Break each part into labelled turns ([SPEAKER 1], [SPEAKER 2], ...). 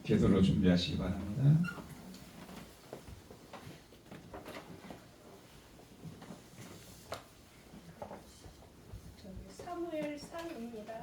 [SPEAKER 1] 기도로 준비하시기 바랍니다.
[SPEAKER 2] 사무엘 3입니다.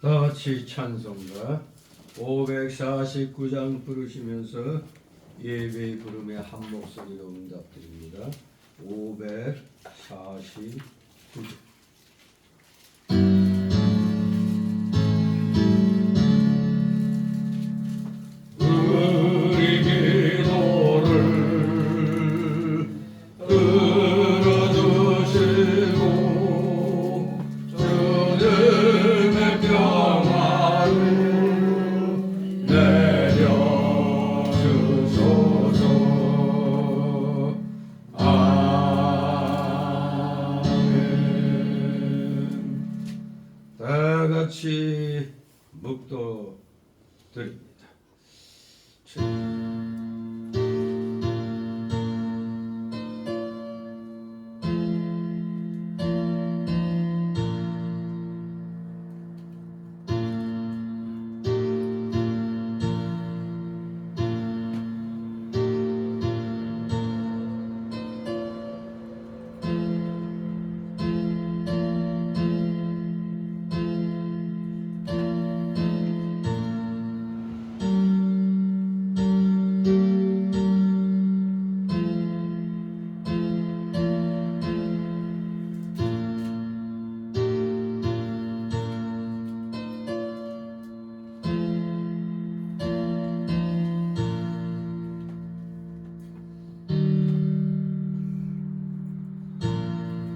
[SPEAKER 3] 다 같이 찬송가 549장 부르시면서 예배 부름에 한 목소리로 응답드립니다. 549장 우리 기도를 들어주시고 주님의 평화를 내려주소서. 아멘. 다 같이 묵도 드립니다.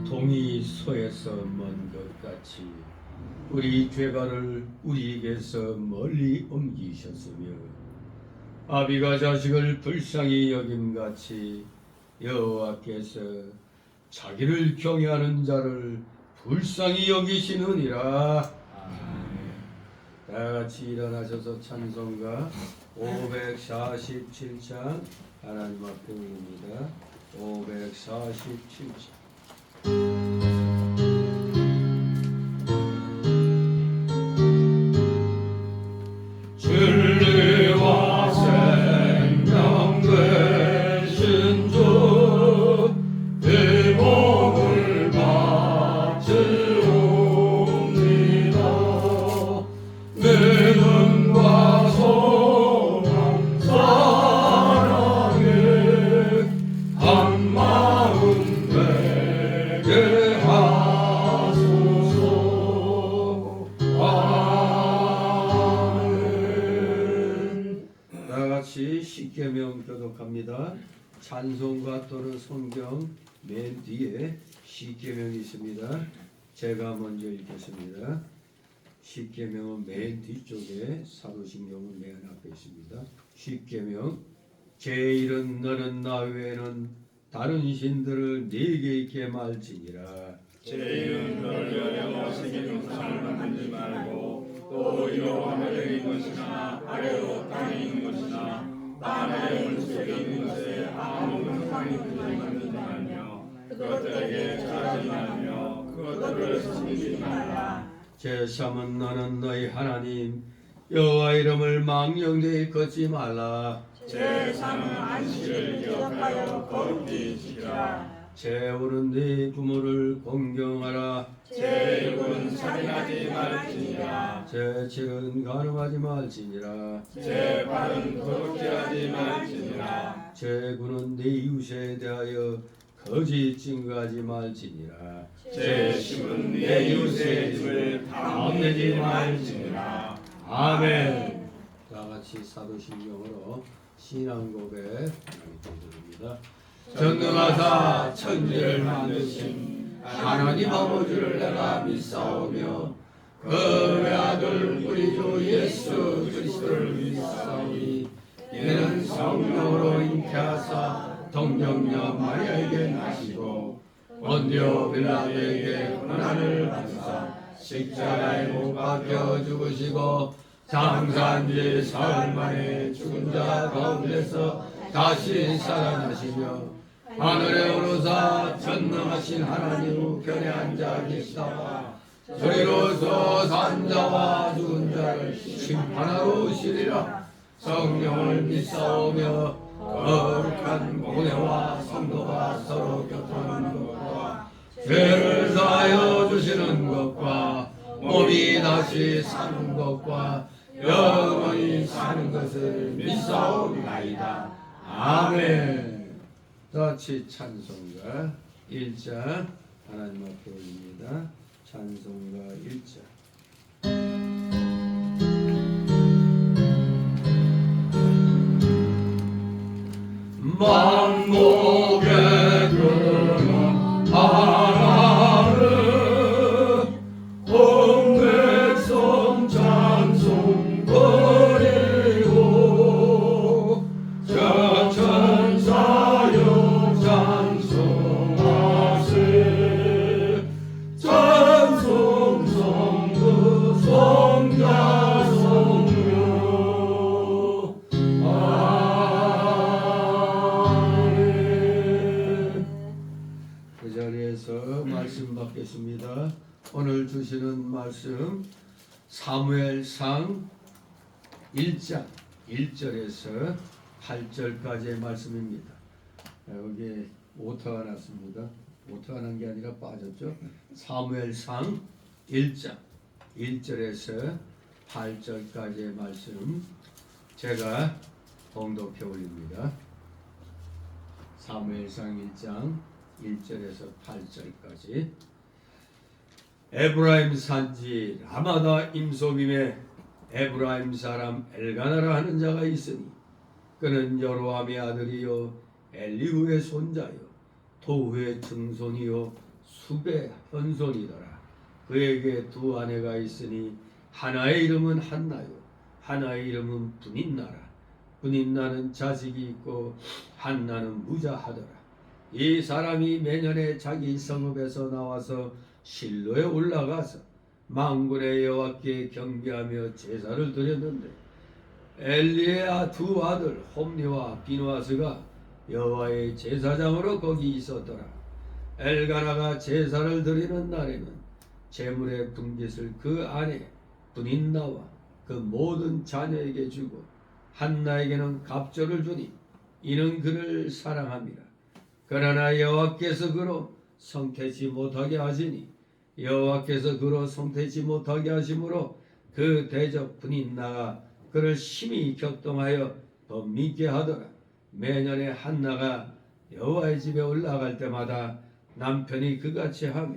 [SPEAKER 3] 동이 서에서 먼 것 같이 우리 죄가를 우리에게서 멀리 옮기셨으며 아비가 자식을 불쌍히 여김같이 여호와께서 자기를 경외하는 자를 불쌍히 여기시느니라. 다 같이 일어나셔서 찬송가 547장 하나님 앞에 올립니다. 547장. 진리와 생명 되신 주, 이 몸을 바치옵니다. 믿음과 소망 사랑에 한 마음 되게 하소서. 아멘. 다같이 십계명 교독합니다. 찬송가 또는 성경 맨 뒤에 십계명이 있습니다. 제가 먼저 읽겠습니다. 십계명은 맨 뒤쪽에, 사도신경은 맨 앞에 있습니다. 십계명. 제1은 너는 나 외에는 다른 신들을 네게 있게 말지니라.
[SPEAKER 2] 제1은 너를 여겨 새긴 우상을 만들지 말고 또 위로 하늘에 있는 것이나 아래로 땅에 있는 것이나 땅 아래 물속에 있는 것에 아무 형상이 되지 만들지 말며 그것들에게 절하지 말며 그것들을 섬기지 말라.
[SPEAKER 3] 제3은 너는 너희 하나님 여호와 이름을 망령되이 걷지 말라.
[SPEAKER 2] 제3은 안식일을 기억하여 거룩히 지키라.
[SPEAKER 3] 제5는 네 부모를 공경하라.
[SPEAKER 2] 제6은 살인하지 말지니라.
[SPEAKER 3] 제7은 간음하지 말지니라.
[SPEAKER 2] 제8은 도둑질하지 말지니라.
[SPEAKER 3] 제9는 네 이웃에 대하여 거짓 증거하지 말지니라.
[SPEAKER 2] 제10은 내 이웃의 집을 방문하지 말지니라. 아멘.
[SPEAKER 3] 다 같이 사도신경으로 신앙 고백 드립니다. 전능하사 천지를 만드신 하나님 아버지를 내가 믿사오며 그 외아들 우리 주 예수 그리스도를 믿사오니 이는 성령으로 잉태하사 동정녀 마리아에게 나시고 본디오 빌라도에게 고난을 받으사 십자가에 못 박혀 죽으시고 장사한 지 사흘 만에 죽은 자 가운데서 다시 살아나시며 하늘에 오르사 전능하신 하나님 우편에 앉아 계시다가 저리로서 산 자와 죽은 자를 심판하러 오시리라. 성령을 믿사오며 거룩한 공회와 성도가 서로 교통하는 것과 죄를 사하여 주시는 것과 몸이 다시 사는 것과 영원히 사는 것을 믿사옵나이다. 아멘. 같이 찬송가 1장 하나님 앞에 올립니다. 찬송가 1장. 만국의 근원 하나를 온 백성 찬송 거리고 저 천사여 찬송하세. 찬송 성부 성자 성령. 그 자리에서 말씀 받겠습니다. 오늘 주시는 말씀 사무엘상 1장 1절에서 8절까지의 말씀입니다. 여기 오타가 났습니다. 오타가 난 게 아니라 빠졌죠. 사무엘상 1장 1절에서 8절까지의 말씀 제가 봉독해 올립니다. 사무엘상 1장 1절에서 8절까지. 에브라임 산지 라마다 임소빔에 에브라임 사람 엘가나라 하는 자가 있으니 그는 여로함의 아들이요 엘리후의 손자요 도후의 증손이요 숲의 현손이더라. 그에게 두 아내가 있으니 하나의 이름은 한나요 하나의 이름은 분인나라. 분인나는 자식이 있고 한나는 무자하더라. 이 사람이 매년에 자기 성읍에서 나와서 실로에 올라가서 만군의 여호와께 경배하며 제사를 드렸는데 엘리의 두 아들 홈리와 비누아스가 여호와의 제사장으로 거기 있었더라. 엘가나가 제사를 드리는 날에는 제물의 분깃을 그 안에 분인나와 그 모든 자녀에게 주고 한나에게는 갑절을 주니 이는 그를 사랑함이라. 그러나 여호와께서 그로 성태치 못하게 하시니 여호와께서 그로 성태치 못하게 하심으로 그 대적 분인나가 그를 심히 격동하여 더 믿게 하더라. 매년에 한나가 여호와의 집에 올라갈 때마다 남편이 그같이 하며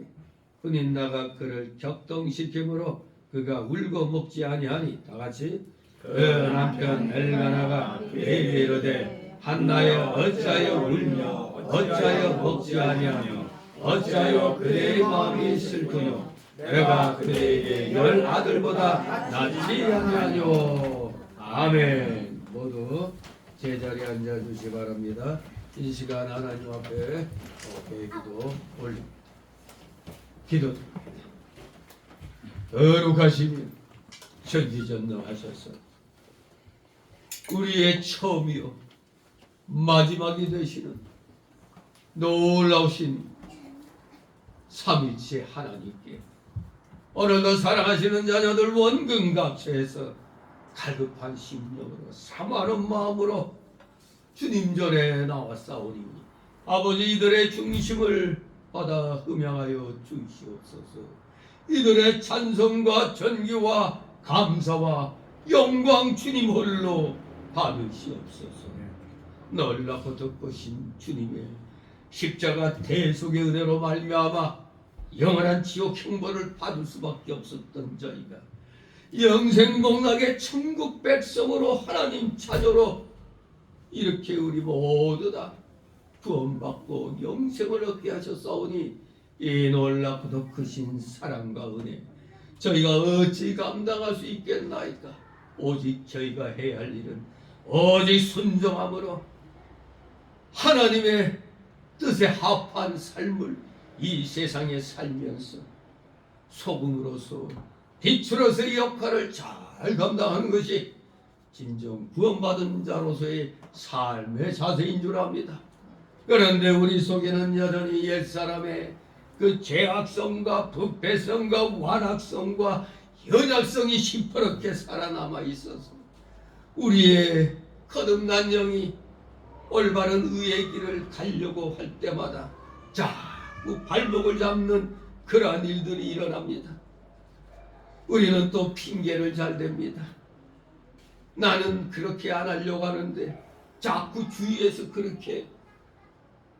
[SPEAKER 3] 분인나가 그를 격동시키므로 그가 울고 먹지 아니하니 다같이 그 남편 엘가나가 그에게 이르되 한나여 어찌하여 울며 어찌하여 먹지 아니하며 어찌하여 그대의 마음이 슬프뇨 내가 그대에게 10 아들보다 낫지 아니하뇨. 아멘. 모두 제자리에 앉아주시 바랍니다. 이 시간 하나님 앞에 기도 올립니다. 기도 거룩하시며 전지전능하셔서 우리의 처음이요 마지막이 되시는 놀라우신 삼위체 하나님께 오늘도 사랑하시는 자녀들 원근각처에서 갈급한 심령으로 사모하는 마음으로 주님 전에 나왔사오니 아버지 이들의 중심을 받아 흠양하여 주시옵소서. 이들의 찬송과 전기와 감사와 영광 주님 홀로 받으시옵소서. 놀랍고 덕보신 주님의 십자가 대속의 은혜로 말미암아 영원한 지옥 형벌을 받을 수밖에 없었던 저희가 영생복락의 천국 백성으로 하나님 자녀로 이렇게 우리 모두 다 구원받고 영생을 얻게 하셨사오니 이 놀랍고 더 크신 사랑과 은혜 저희가 어찌 감당할 수 있겠나이까. 오직 저희가 해야 할 일은 오직 순종함으로 하나님의 뜻에 합한 삶을 이 세상에 살면서 소금으로서 빛으로서의 역할을 잘 감당하는 것이 진정 구원받은 자로서의 삶의 자세인 줄 압니다. 그런데 우리 속에는 여전히 옛사람의 그 죄악성과 부패성과 완악성과 연약성이 시퍼렇게 살아남아 있어서 우리의 거듭난 영이 올바른 의의 길을 가려고 할 때마다 자꾸 발목을 잡는 그러한 일들이 일어납니다. 우리는 또 핑계를 잘 댑니다. 나는 그렇게 안 하려고 하는데 자꾸 주위에서 그렇게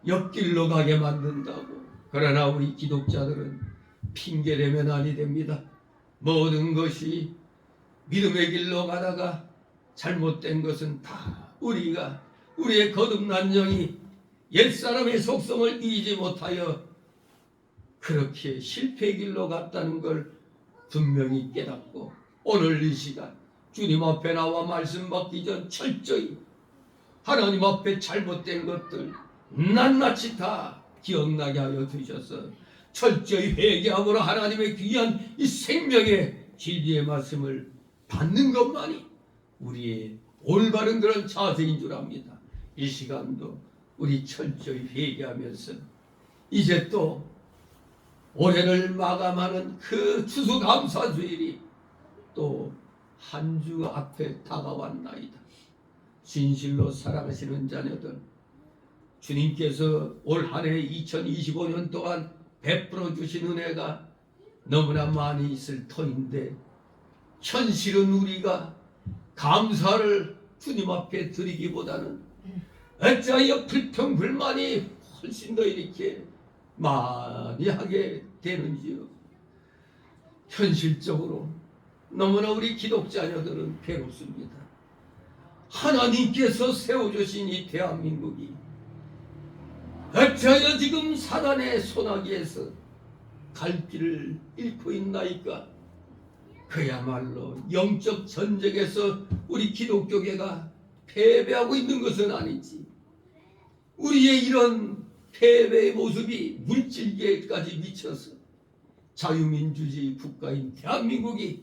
[SPEAKER 3] 옆길로 가게 만든다고. 그러나 우리 기독자들은 핑계대면 아니 됩니다. 모든 것이 믿음의 길로 가다가 잘못된 것은 다 우리의 거듭난 영이 옛사람의 속성을 이기지 못하여 그렇게 실패의 길로 갔다는 걸 분명히 깨닫고 오늘 이 시간 주님 앞에 나와 말씀 받기 전 철저히 하나님 앞에 잘못된 것들 낱낱이 다 기억나게 하여 주셔서 철저히 회개함으로 하나님의 귀한 이 생명의 진리의 말씀을 받는 것만이 우리의 올바른 그런 자세인 줄 압니다. 이 시간도 우리 철저히 회개하면서 이제 또 올해를 마감하는 그 추수감사주일이 또 한 주 앞에 다가왔나이다. 진실로 사랑하시는 자녀들, 주님께서 올 한 해 2025년 동안 베풀어 주신 은혜가 너무나 많이 있을 터인데 현실은 우리가 감사를 주님 앞에 드리기보다는 어찌하여 불평불만이 훨씬 더 이렇게 많이 하게 되는지요. 현실적으로 너무나 우리 기독자녀들은 괴롭습니다. 하나님께서 세워주신 이 대한민국이 어찌하여 지금 사단의 소나기에서 갈 길을 잃고 있나이까. 그야말로 영적 전쟁에서 우리 기독교계가 패배하고 있는 것은 아니지. 우리의 이런 패배의 모습이 물질계까지 미쳐서 자유민주주의 국가인 대한민국이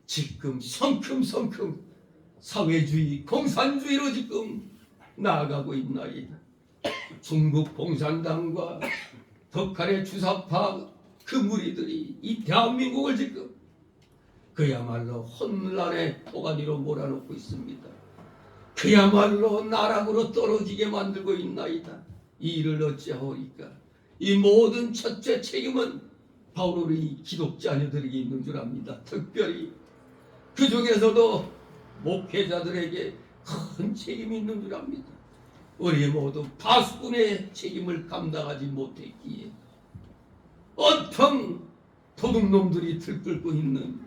[SPEAKER 3] 지금 성큼성큼 사회주의 공산주의로 지금 나아가고 있나이다. 중국 공산당과 북한의 주사파 그 무리들이 이 대한민국을 지금 그야말로 혼란의 도가니로 몰아넣고 있습니다. 그야말로 나락으로 떨어지게 만들고 있나이다. 이 일을 어찌하오리까? 이 모든 첫째 책임은 바로 우리 기독자녀들에게 있는 줄 압니다. 특별히 그 중에서도 목회자들에게 큰 책임이 있는 줄 압니다. 우리 모두 파수꾼의 책임을 감당하지 못했기에 온통 도둑놈들이 들끓고 있는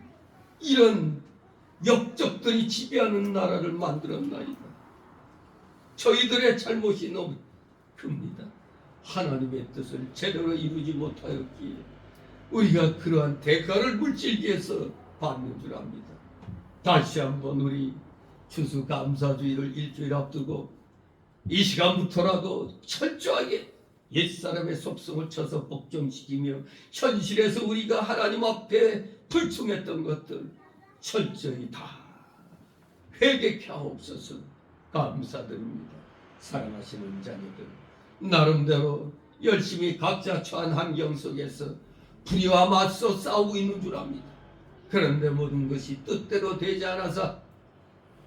[SPEAKER 3] 이런 역적들이 지배하는 나라를 만들었나이다. 저희들의 잘못이 너무 큽니다. 하나님의 뜻을 제대로 이루지 못하였기에 우리가 그러한 대가를 물질기에서 받는 줄 압니다. 다시 한번 우리 추수감사주의를 일주일 앞두고 이 시간부터라도 철저하게 옛사람의 속성을 쳐서 복종시키며 현실에서 우리가 하나님 앞에 불충했던 것들 철저히 다 회개케 하옵소서. 감사드립니다. 사랑하시는 자녀들, 나름대로 열심히 각자 처한 환경 속에서 불의와 맞서 싸우고 있는 줄 압니다. 그런데 모든 것이 뜻대로 되지 않아서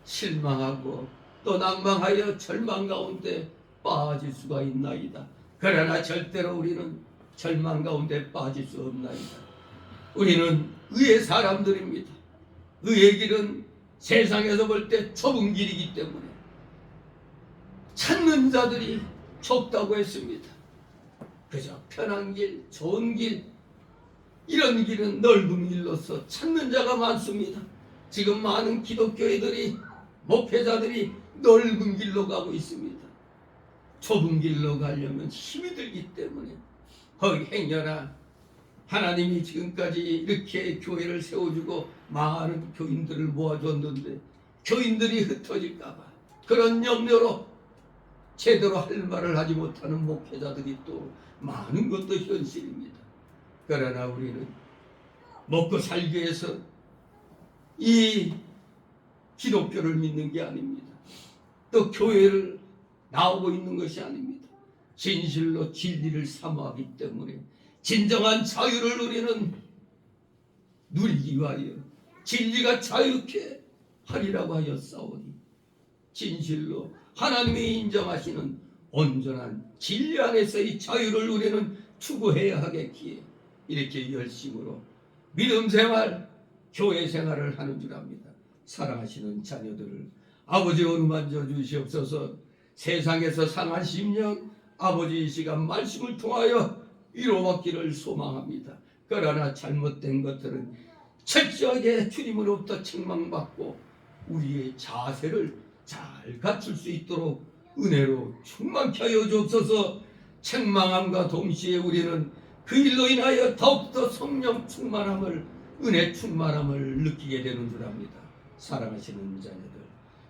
[SPEAKER 3] 실망하고 또 낭망하여 절망 가운데 빠질 수가 있나이다. 그러나 절대로 우리는 절망 가운데 빠질 수 없나이다. 우리는 의의 사람들입니다. 의의 길은 세상에서 볼 때 좁은 길이기 때문에 찾는 자들이 적다고 했습니다. 그저 편한 길, 좋은 길, 이런 길은 넓은 길로서 찾는 자가 많습니다. 지금 많은 기독교인들이, 목회자들이 넓은 길로 가고 있습니다. 좁은 길로 가려면 힘이 들기 때문에 행여나 하나님이 지금까지 이렇게 교회를 세워주고 많은 교인들을 모아줬는데 교인들이 흩어질까봐 그런 염려로 제대로 할 말을 하지 못하는 목회자들이 또 많은 것도 현실입니다. 그러나 우리는 먹고 살기 위해서 이 기독교를 믿는 게 아닙니다. 또 교회를 나오고 있는 것이 아닙니다. 진실로 진리를 사모하기 때문에 진정한 자유를 우리는 누리기 위하여 진리가 자유케 하리라고 하였사오니 진실로 하나님이 인정하시는 온전한 진리 안에서의 자유를 우리는 추구해야 하겠기에 이렇게 열심으로 믿음 생활, 교회 생활을 하는 줄 압니다. 사랑하시는 자녀들을 아버지 어루만져 주시옵소서. 세상에서 상한 심령 아버지 이 시간 말씀을 통하여 위로받기를 소망합니다. 그러나 잘못된 것들은 철저하게 주님으로부터 책망받고 우리의 자세를 잘 갖출 수 있도록 은혜로 충만케 하여 주옵소서. 책망함과 동시에 우리는 그 일로 인하여 더욱더 성령 충만함을, 은혜 충만함을 느끼게 되는 줄 압니다. 사랑하시는 자녀들,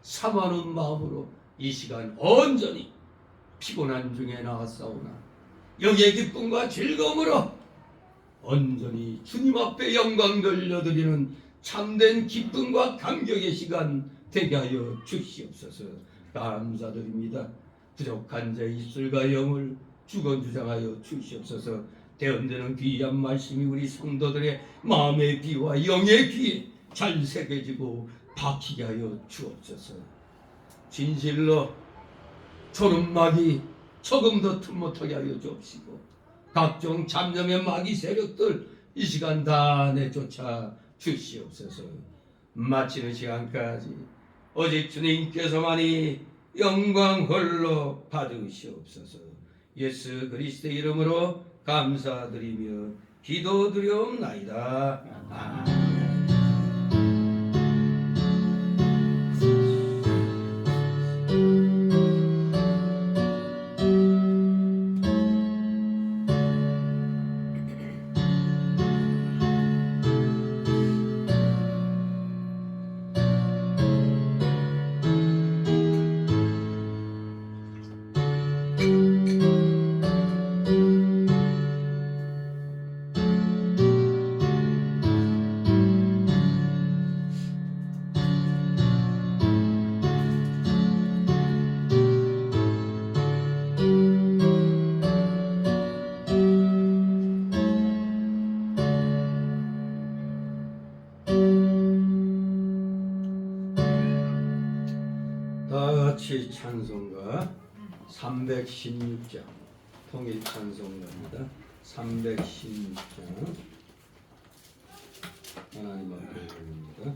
[SPEAKER 3] 사모하는 마음으로 이 시간 온전히 피곤한 중에 나왔사오나 영의 기쁨과 즐거움으로 온전히 주님 앞에 영광 돌려드리는 참된 기쁨과 감격의 시간 되게 하여 주시옵소서. 감사드립니다. 부족한 자 입술과 영을 주건주장하여 주시옵소서. 대언되는 귀한 말씀이 우리 성도들의 마음의 귀와 영의 귀에 잘 새겨지고 박히게 하여 주옵소서. 진실로 초름마귀 조금 더 틈 못하게 하여 주옵시고 각종 잡념의 마귀 세력들 이 시간 다 내쫓아 주시옵소서. 마치는 시간까지 오직 주님께서만이 영광 홀로 받으시옵소서. 예수 그리스도의 이름으로 감사드리며 기도드리옵나이다. 아멘. 같이 찬송가 316장 통일 찬송가입니다. 316장 하나님 앞에 드립니다.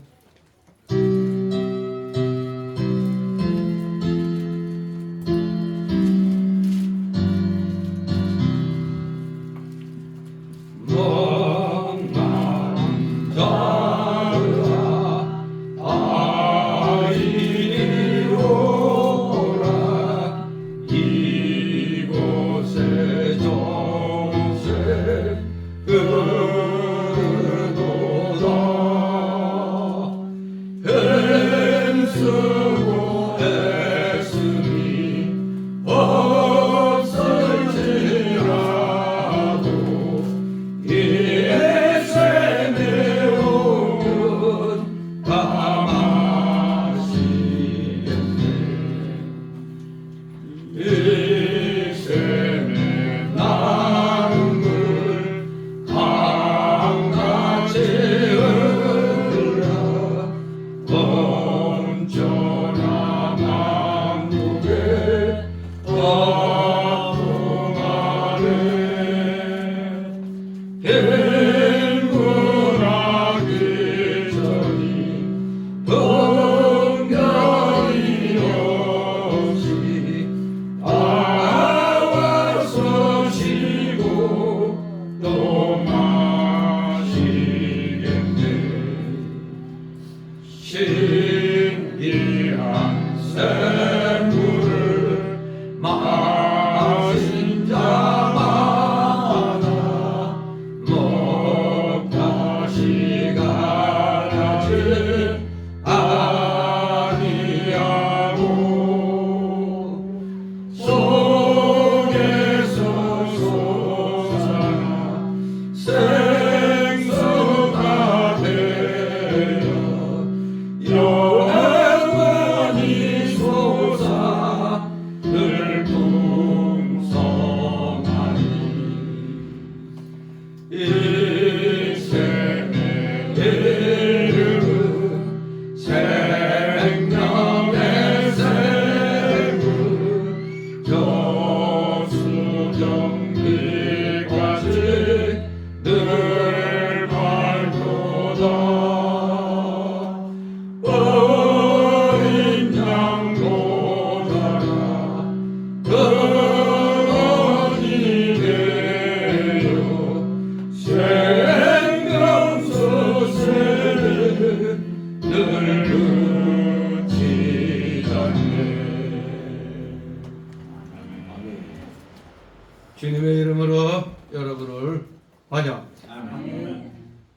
[SPEAKER 3] 주님의 이름으로 여러분을 환영합니다.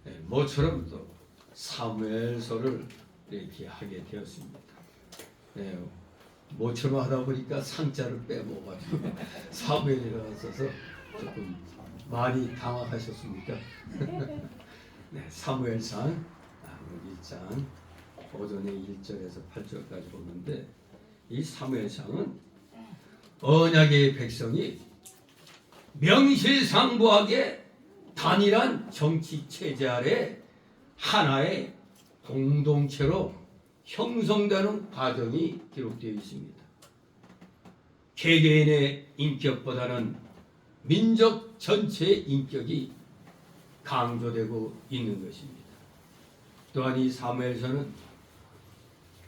[SPEAKER 3] 네, 모처럼 또 사무엘서를 이렇게 하게 되었습니다. 네, 모처럼 하다 보니까 상자를 빼먹어가지고 사무엘이라고 써서 조금 많이 당황하셨습니까? 네, 사무엘상 1장 오전에 1절에서 8절까지 보는데 이 사무엘상은 언약의 백성이 명실상부하게 단일한 정치 체제 아래 하나의 공동체로 형성되는 과정이 기록되어 있습니다. 개개인의 인격보다는 민족 전체의 인격이 강조되고 있는 것입니다. 또한 이 사무엘서는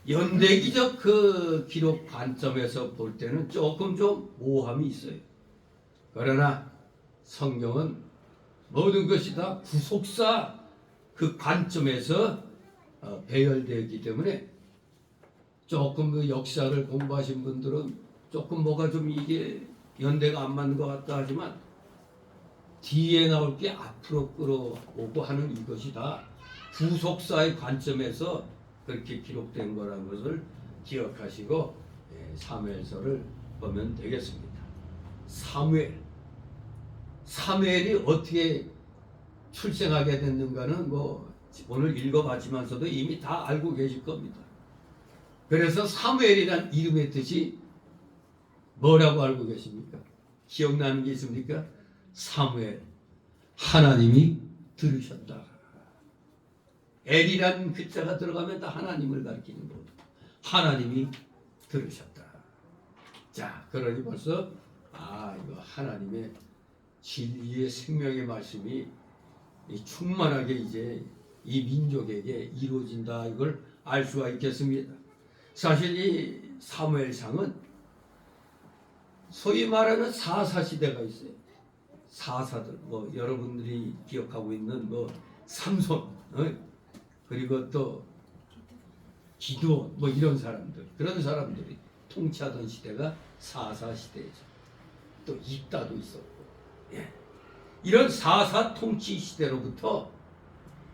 [SPEAKER 3] 연대기적 그 기록 관점에서 볼 때는 조금 좀 모호함이 있어요. 그러나 성경은 모든 것이 다 구속사 그 관점에서 배열되었기 때문에 조금 그 역사를 공부하신 분들은 조금 뭐가 좀 이게 연대가 안 맞는 것 같다 하지만 뒤에 나올 게 앞으로 끌어오고 하는 이것이 다 구속사의 관점에서 그렇게 기록된 거라는 것을 기억하시고 사무엘서를 보면 되겠습니다. 사무엘이 어떻게 출생하게 됐는가는 뭐 오늘 읽어봤지만서도 이미 다 알고 계실 겁니다. 그래서 사무엘이란 이름의 뜻이 뭐라고 알고 계십니까? 기억나는 게 있습니까? 사무엘, 하나님이 들으셨다. 엘이란 글자가 들어가면 다 하나님을 가리키는 거예요. 하나님이 들으셨다. 자, 그러니 벌써 이거 하나님의 진리의 생명의 말씀이 이 충만하게 이제 이 민족에게 이루어진다, 이걸 알 수가 있겠습니다. 사실 이 사무엘상은 소위 말하는 사사시대가 있어요. 사사들, 뭐 여러분들이 기억하고 있는 뭐 삼손, 그리고 또 기드온, 뭐 이런 사람들, 그런 사람들이 통치하던 시대가 사사시대죠. 또 입다도 있었고, 이런 사사 통치 시대로부터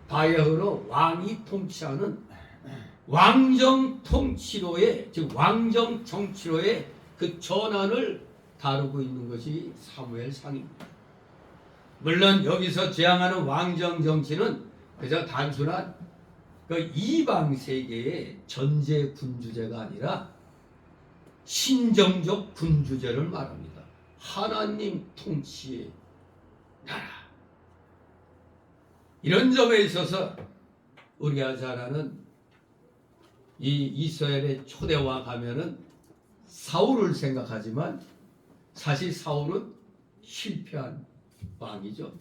[SPEAKER 3] 바야흐로 왕이 통치하는 왕정 통치로의, 즉 왕정 정치로의 그 전환을 다루고 있는 것이 사무엘상입니다. 물론 여기서 지향하는 왕정 정치는 그저 단순한 그 이방 세계의 전제 군주제가 아니라 신정적 군주제를 말합니다. 하나님 통치의 나라. 이런 점에 있어서 우리가 잘 아는 이 이스라엘의 초대왕 하면은 사울을 생각하지만 사실 사울은 실패한 왕이죠.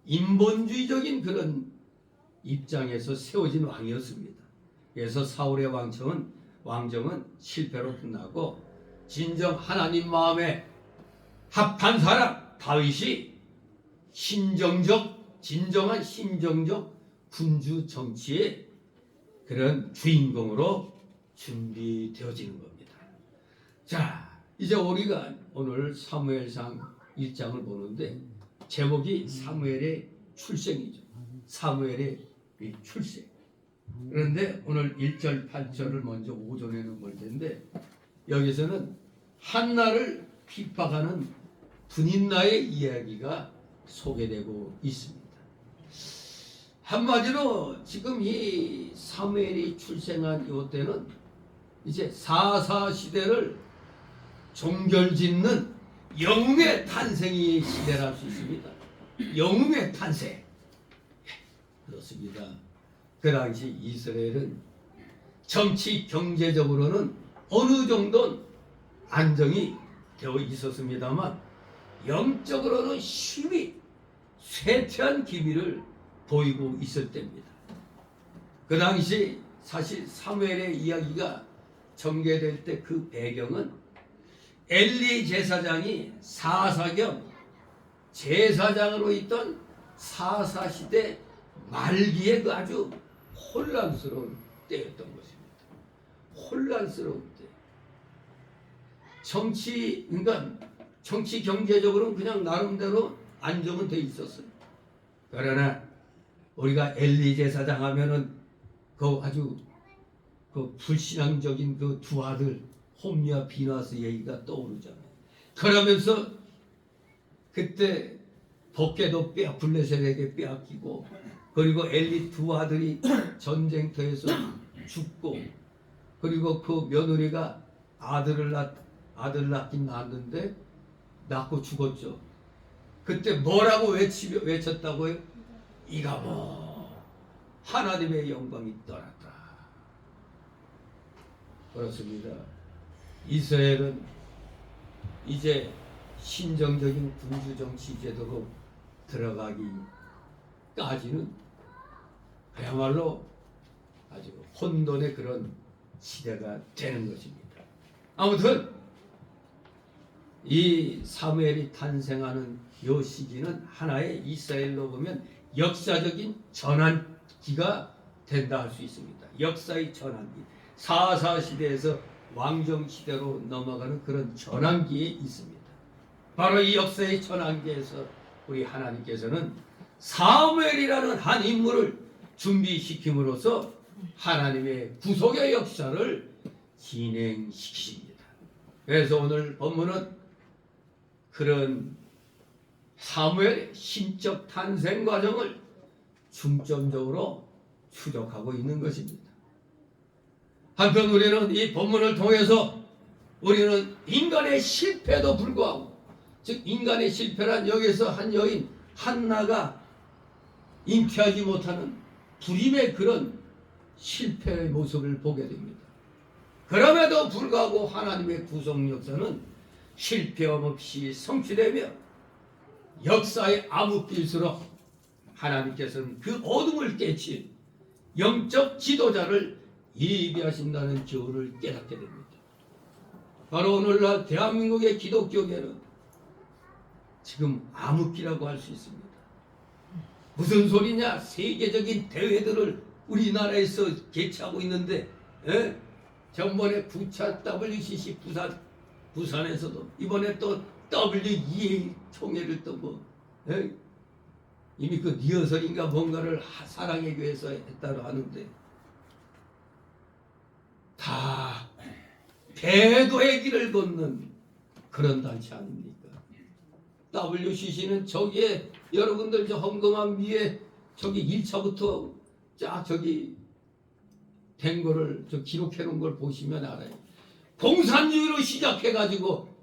[SPEAKER 3] 인본주의적인 그런 입장에서 세워진 왕이었습니다. 그래서 사울의 왕정은 실패로 끝나고 진정 하나님 마음에 합한 사람 다윗이 진정한 신정적 군주 정치의 그런 주인공으로 준비되어지는 겁니다. 자, 이제 우리가 오늘 사무엘상 1장을 보는데 제목이 사무엘의 출생이죠. 사무엘의 출생. 그런데 오늘 1절 8절을 먼저 오전에는 볼 텐데 여기서는 한나를 핍박하는 분인나의 이야기가 소개되고 있습니다. 한마디로 지금 이 사무엘이 출생한 이때는 이제 사사 시대를 종결짓는 영웅의 탄생이 시대라 할 수 있습니다. 영웅의 탄생. 그렇습니다. 그 당시 이스라엘은 정치 경제적으로는 어느 정도 안정이 되어 있었습니다만 영적으로는 심히 쇠퇴한 기미를 보이고 있을 때입니다. 그 당시 사실 사무엘의 이야기가 전개될 때 그 배경은 엘리 제사장이 사사겸 제사장으로 있던 사사시대 말기에 그 아주 혼란스러운 때였던 것입니다. 혼란스러운 때. 정치 경제적으로는 그냥 나름대로 안정은 돼 있었어요. 그러나 우리가 엘리 제사장 하면은 그 아주 그 불신앙적인 그 두 아들 홈리와 비나스 얘기가 떠오르잖아요. 그러면서 그때 법궤도 블레셋에게 빼앗기고 그리고 엘리 두 아들이 전쟁터에서 죽고 그리고 그 며느리가 아들을 낳긴 낳았는데 낳고 죽었죠. 그때 뭐라고 외쳤다고요? 이가 뭐 하나님의 영광이 떠났다. 그렇습니다. 이스라엘은 이제 신정적인 군주정치 제도로 들어가기까지는 그야말로 아주 혼돈의 그런 시대가 되는 것입니다. 아무튼 이 사무엘이 탄생하는 이 시기는 하나의 이스라엘로 보면 역사적인 전환기가 된다 할 수 있습니다. 역사의 전환기. 사사 시대에서 왕정 시대로 넘어가는 그런 전환기에 있습니다. 바로 이 역사의 전환기에서 우리 하나님께서는 사무엘이라는 한 인물을 준비시킴으로써 하나님의 구속의 역사를 진행시키십니다. 그래서 오늘 본문은 그런 사무엘의 신적 탄생 과정을 중점적으로 추적하고 있는 것입니다. 한편 우리는 이 본문을 통해서 우리는 인간의 실패에도 불구하고, 즉 인간의 실패란 여기서 한 여인 한나가 잉태하지 못하는 불임의 그런 실패의 모습을 보게 됩니다. 그럼에도 불구하고 하나님의 구속 역사는 실패함 없이 성취되며 역사의 암흑길수록 하나님께서는 그 어둠을 깨친 영적 지도자를 예비하신다는 교훈을 깨닫게 됩니다. 바로 오늘날 대한민국의 기독교계는 지금 암흑기라고 할 수 있습니다. 무슨 소리냐? 세계적인 대회들을 우리나라에서 개최하고 있는데, 전번에 부차 WCC 부산에서도 이번에 또 WEA 총회를 또 뭐 이미 그 리허설인가 뭔가를 사랑의 교회에서 했다고 하는데 다 배도의 길을 걷는 그런 단체 아닙니까? WCC는 저기에 여러분들 저 헌금함 위에 저기 1차부터 쫙 저기 된 거를 저 기록해 놓은 걸 보시면 알아요. 공산주의로 시작해 가지고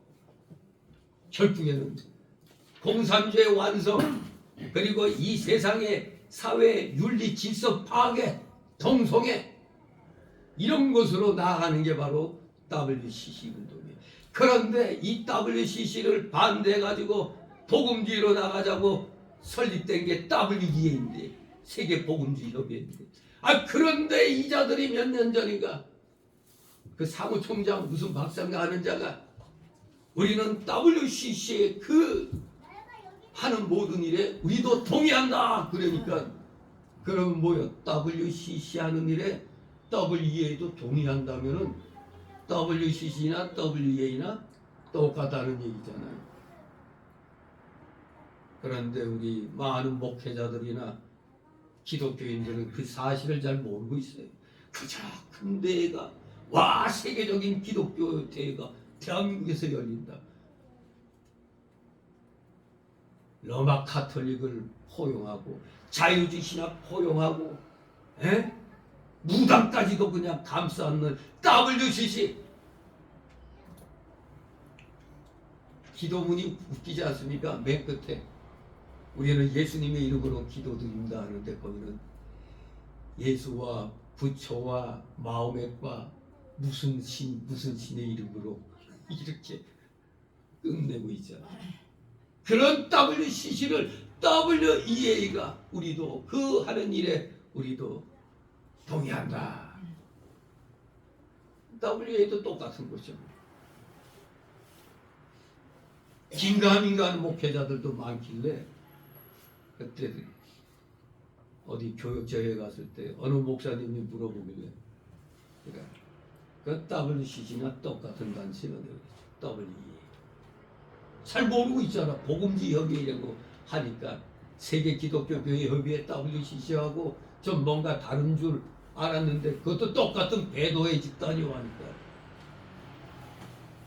[SPEAKER 3] 결국에는 공산주의 완성 그리고 이 세상의 사회 윤리 질서 파괴 동성애 이런 것으로 나아가는 게 바로 WCC 운동이에요. 그런데 이 WCC를 반대해 가지고 복음주의로 나가자고 설립된 게 WEA인데 세계 복음주의 협의회인데 그런데 이자들이 몇 년 전인가 그 사무총장 무슨 박사인가 하는 자가 우리는 WCC의 그 하는 모든 일에 우리도 동의한다 그러니까 그러면 뭐요? WCC 하는 일에 WEA도 동의한다면은 WCC나 WEA나 똑같다는 얘기잖아요. 그런데 우리 많은 목회자들이나 기독교인들은 그 사실을 잘 모르고 있어요. 그저 큰 대회가 와 세계적인 기독교 대회가 대한민국에서 열린다. 로마 카톨릭을 포용하고 자유주의 신학 포용하고 무당까지도 그냥 감싸 안는 WCC 기도문이 웃기지 않습니까? 맨 끝에 우리는 예수님의 이름으로 기도드립니다 하는데 거기는 예수와 부처와 마호멧과 무슨 신의 이름으로 이렇게 끝내고 있잖아요. 그런 WCC를 WEA가 우리도 그 하는 일에 우리도 동의한다. WEA도 똑같은 거죠. 긴가민가 하는 목회자들도 많길래 그때 어디 교육제회 갔을 때 어느 목사님이 물어보길래 그 WCC나 똑같은 단체가 WEA 잘 모르고 있잖아. 복음주의 협의회라고 하니까 세계 기독교 교회 협의회 WCC하고 좀 뭔가 다른 줄 알았는데 그것도 똑같은 배도의 집단이고 하니까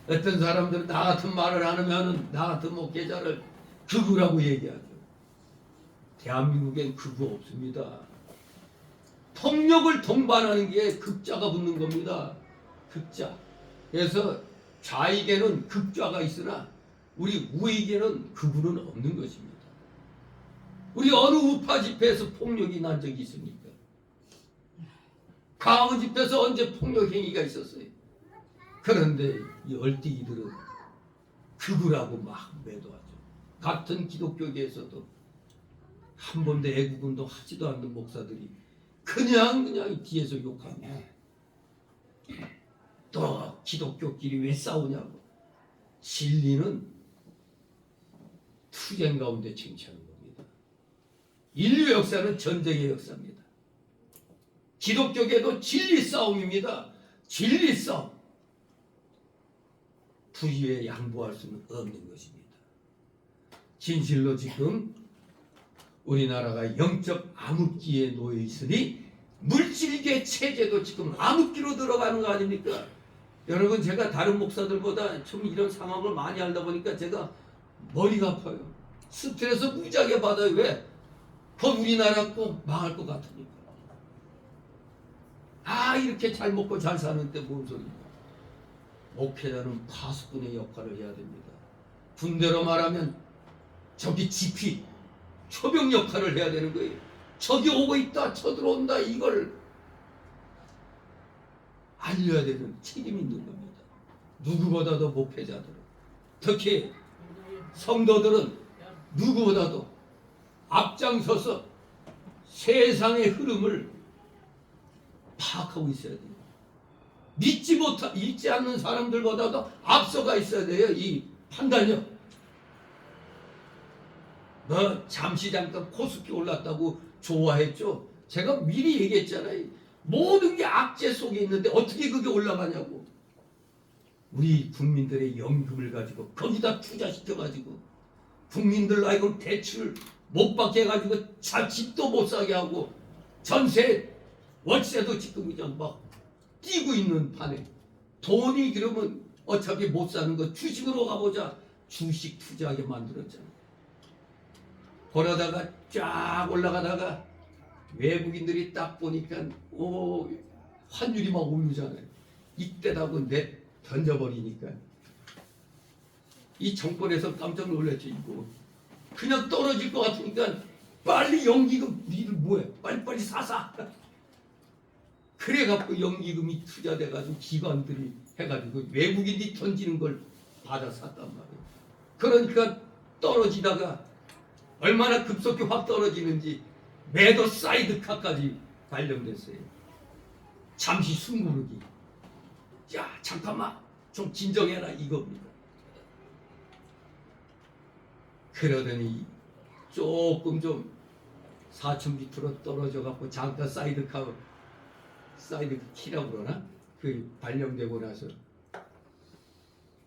[SPEAKER 3] 어떤 사람들은 나 같은 말을 하면은 나 같은 목회자를 극우라고 얘기하죠. 대한민국엔 극우 없습니다. 폭력을 동반하는 게 극자가 붙는 겁니다. 극자. 그래서 좌익에는 극좌가 있으나 우리 우익에는 극우는 없는 것입니다. 우리 어느 우파 집회에서 폭력이 난 적이 있습니까? 강원 집회에서 언제 폭력 행위가 있었어요? 그런데 이 얼띠기들은 극우라고 막 매도하죠. 같은 기독교계에서도 한 번도 애국운동 하지도 않는 목사들이 그냥 뒤에서 욕합니다. 또 기독교끼리 왜 싸우냐고. 진리는 투쟁 가운데 쟁취하는 겁니다. 인류 역사는 전쟁의 역사입니다. 기독교계도 진리 싸움입니다. 진리 싸움. 부유에 양보할 수는 없는 것입니다. 진실로 지금 우리나라가 영적 암흑기에 놓여 있으니 물질계 체제도 지금 암흑기로 들어가는 거 아닙니까? 여러분 제가 다른 목사들보다 좀 이런 상황을 많이 알다 보니까 제가 머리가 아파요. 스트레스 무지하게 받아요. 왜? 곧 우리나라 꼭 망할 것 같으니까. 이렇게 잘 먹고 잘 사는데 뭔 소리냐. 목회자는 파수꾼의 역할을 해야 됩니다. 군대로 말하면 저기 지피 초병 역할을 해야 되는 거예요. 적이 오고 있다 쳐들어온다 이걸 알려야 되는 책임이 있는 겁니다. 누구보다도 목회자들은 특히 성도들은 누구보다도 앞장서서 세상의 흐름을 파악하고 있어야 돼요. 믿지 않는 사람들보다도 앞서가 있어야 돼요. 이 판단력. 너 잠시 잠깐 코스피 올랐다고 좋아했죠? 제가 미리 얘기했잖아요. 모든 게 악재 속에 있는데 어떻게 그게 올라가냐고. 우리 국민들의 연금을 가지고 거기다 투자시켜가지고 국민들 아이고 대출 못 받게 해가지고 집도 못 사게 하고 전세 월세도 지금 그냥 막 뛰고 있는 판에 돈이 그러면 어차피 못 사는 거 주식으로 가보자. 주식 투자하게 만들었잖아. 그러다가 쫙 올라가다가 외국인들이 딱 보니까 환율이 막 오르잖아요. 이때다고 내 던져버리니까 이 정권에서 깜짝 놀랐죠. 이거 그냥 떨어질 것 같으니까 빨리 연기금 니들 뭐해 빨리빨리 사사. 그래갖고 연기금이 투자돼가지고 기관들이 해가지고 외국인이 던지는 걸 받아 샀단 말이에요. 그러니까 떨어지다가 얼마나 급속히 확 떨어지는지 매도 사이드카까지 발령됐어요. 잠시 숨고르기. 야 잠깐만 좀 진정해라 이겁니다. 그러더니 조금 좀 4,000비트로 떨어져 갖고 잠깐 사이드 키라고 그러나 그 발령되고 나서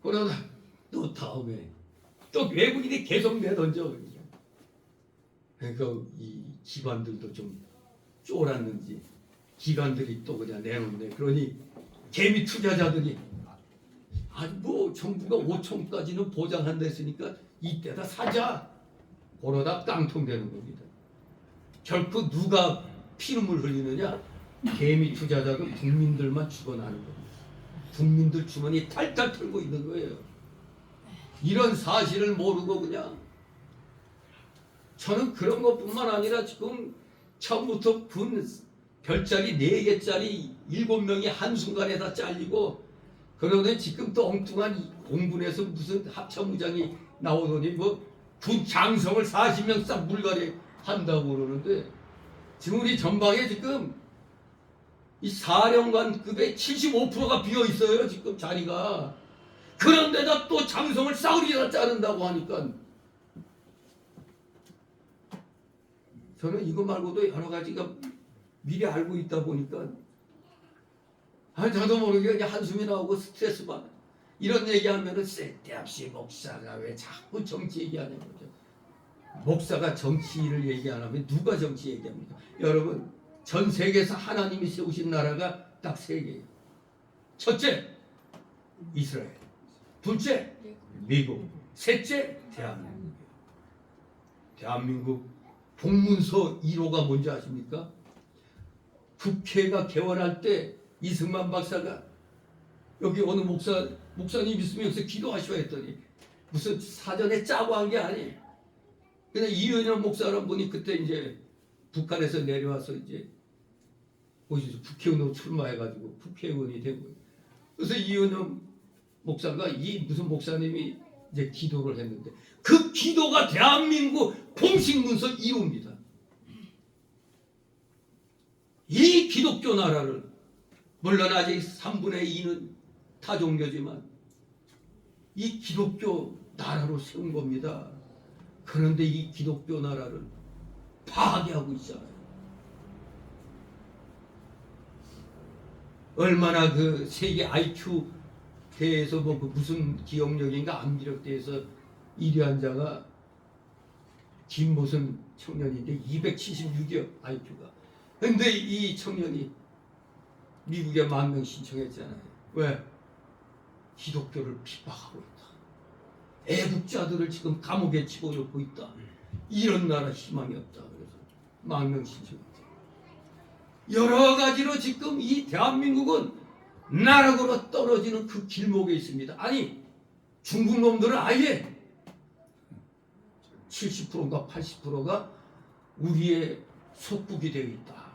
[SPEAKER 3] 그러다 또 다음에 또 외국인이 계속 내던져. 그러니까 이 기관들도 좀 쫄았는지 기관들이 또 그냥 내놓네. 그러니 개미 투자자들이 뭐 정부가 5천까지는 보장한다 했으니까 이때다 사자. 그러다 깡통되는 겁니다. 결코 누가 피눈물 흘리느냐? 개미 투자자도 국민들만 죽어나는 겁니다. 국민들 주머니 탈탈 털고 있는 거예요. 이런 사실을 모르고 그냥 저는 그런 것뿐만 아니라 지금 처음부터 군 별자리 4개짜리 7명이 한순간에 다 잘리고 그러더니 지금 또 엉뚱한 공군에서 무슨 합참무장이 나오더니 뭐 군 장성을 40명 싹 물갈이 한다고 그러는데 지금 우리 전방에 지금 이 사령관급의 75%가 비어 있어요. 지금 자리가. 그런데다 또 장성을 싸우리다 자른다고 하니까 저는 이거 말고도 여러 가지가 미리 알고 있다 보니까 저도 모르게 그냥 한숨이 나오고 스트레스 받아. 이런 얘기하면은 쓸데없이 목사가 왜 자꾸 정치 얘기하냐고. 목사가 정치를 얘기 안 하면 누가 정치 얘기합니까? 여러분 전 세계에서 하나님이 세우신 나라가 딱 3개예요. 첫째 이스라엘, 둘째 미국, 셋째 대한민국이에요. 대한민국 복문서 1호가 뭔지 아십니까? 국회가 개원할 때 이승만 박사가 여기 어느 목사님 있으면 여기서 기도하셔야 했더니 무슨 사전에 짜고 한 게 아니에요. 그냥 이은영 목사라는 분이 그때 이제 북한에서 내려와서 이제 어디서 국회의원으로 출마해가지고 국회의원이 된 거예요. 그래서 이은영 목사가 이 무슨 목사님이 이제 기도를 했는데 그 기도가 대한민국 공식 문서 1호입니다. 이 기독교 나라를 물론 아직 3분의 2는 타종교지만 이 기독교 나라로 세운 겁니다. 그런데 이 기독교 나라를 파괴하고 있잖아요. 얼마나 그 세계 IQ 대회에서 뭐 그 무슨 기억력인가 암기력 대회에서 1위한 자가 김무슨 청년인데 276이요 IQ가. 근데 이 청년이 미국에 망명 신청했잖아요. 왜? 기독교를 핍박하고 있다. 애국자들을 지금 감옥에 집어넣고 있다. 이런 나라 희망이 없다. 그래서 망명 신청했죠. 여러 가지로 지금 이 대한민국은 나락으로 떨어지는 그 길목에 있습니다. 아니 중국 놈들은 아예 70%인가 80%가 우리의 속국이 되어 있다.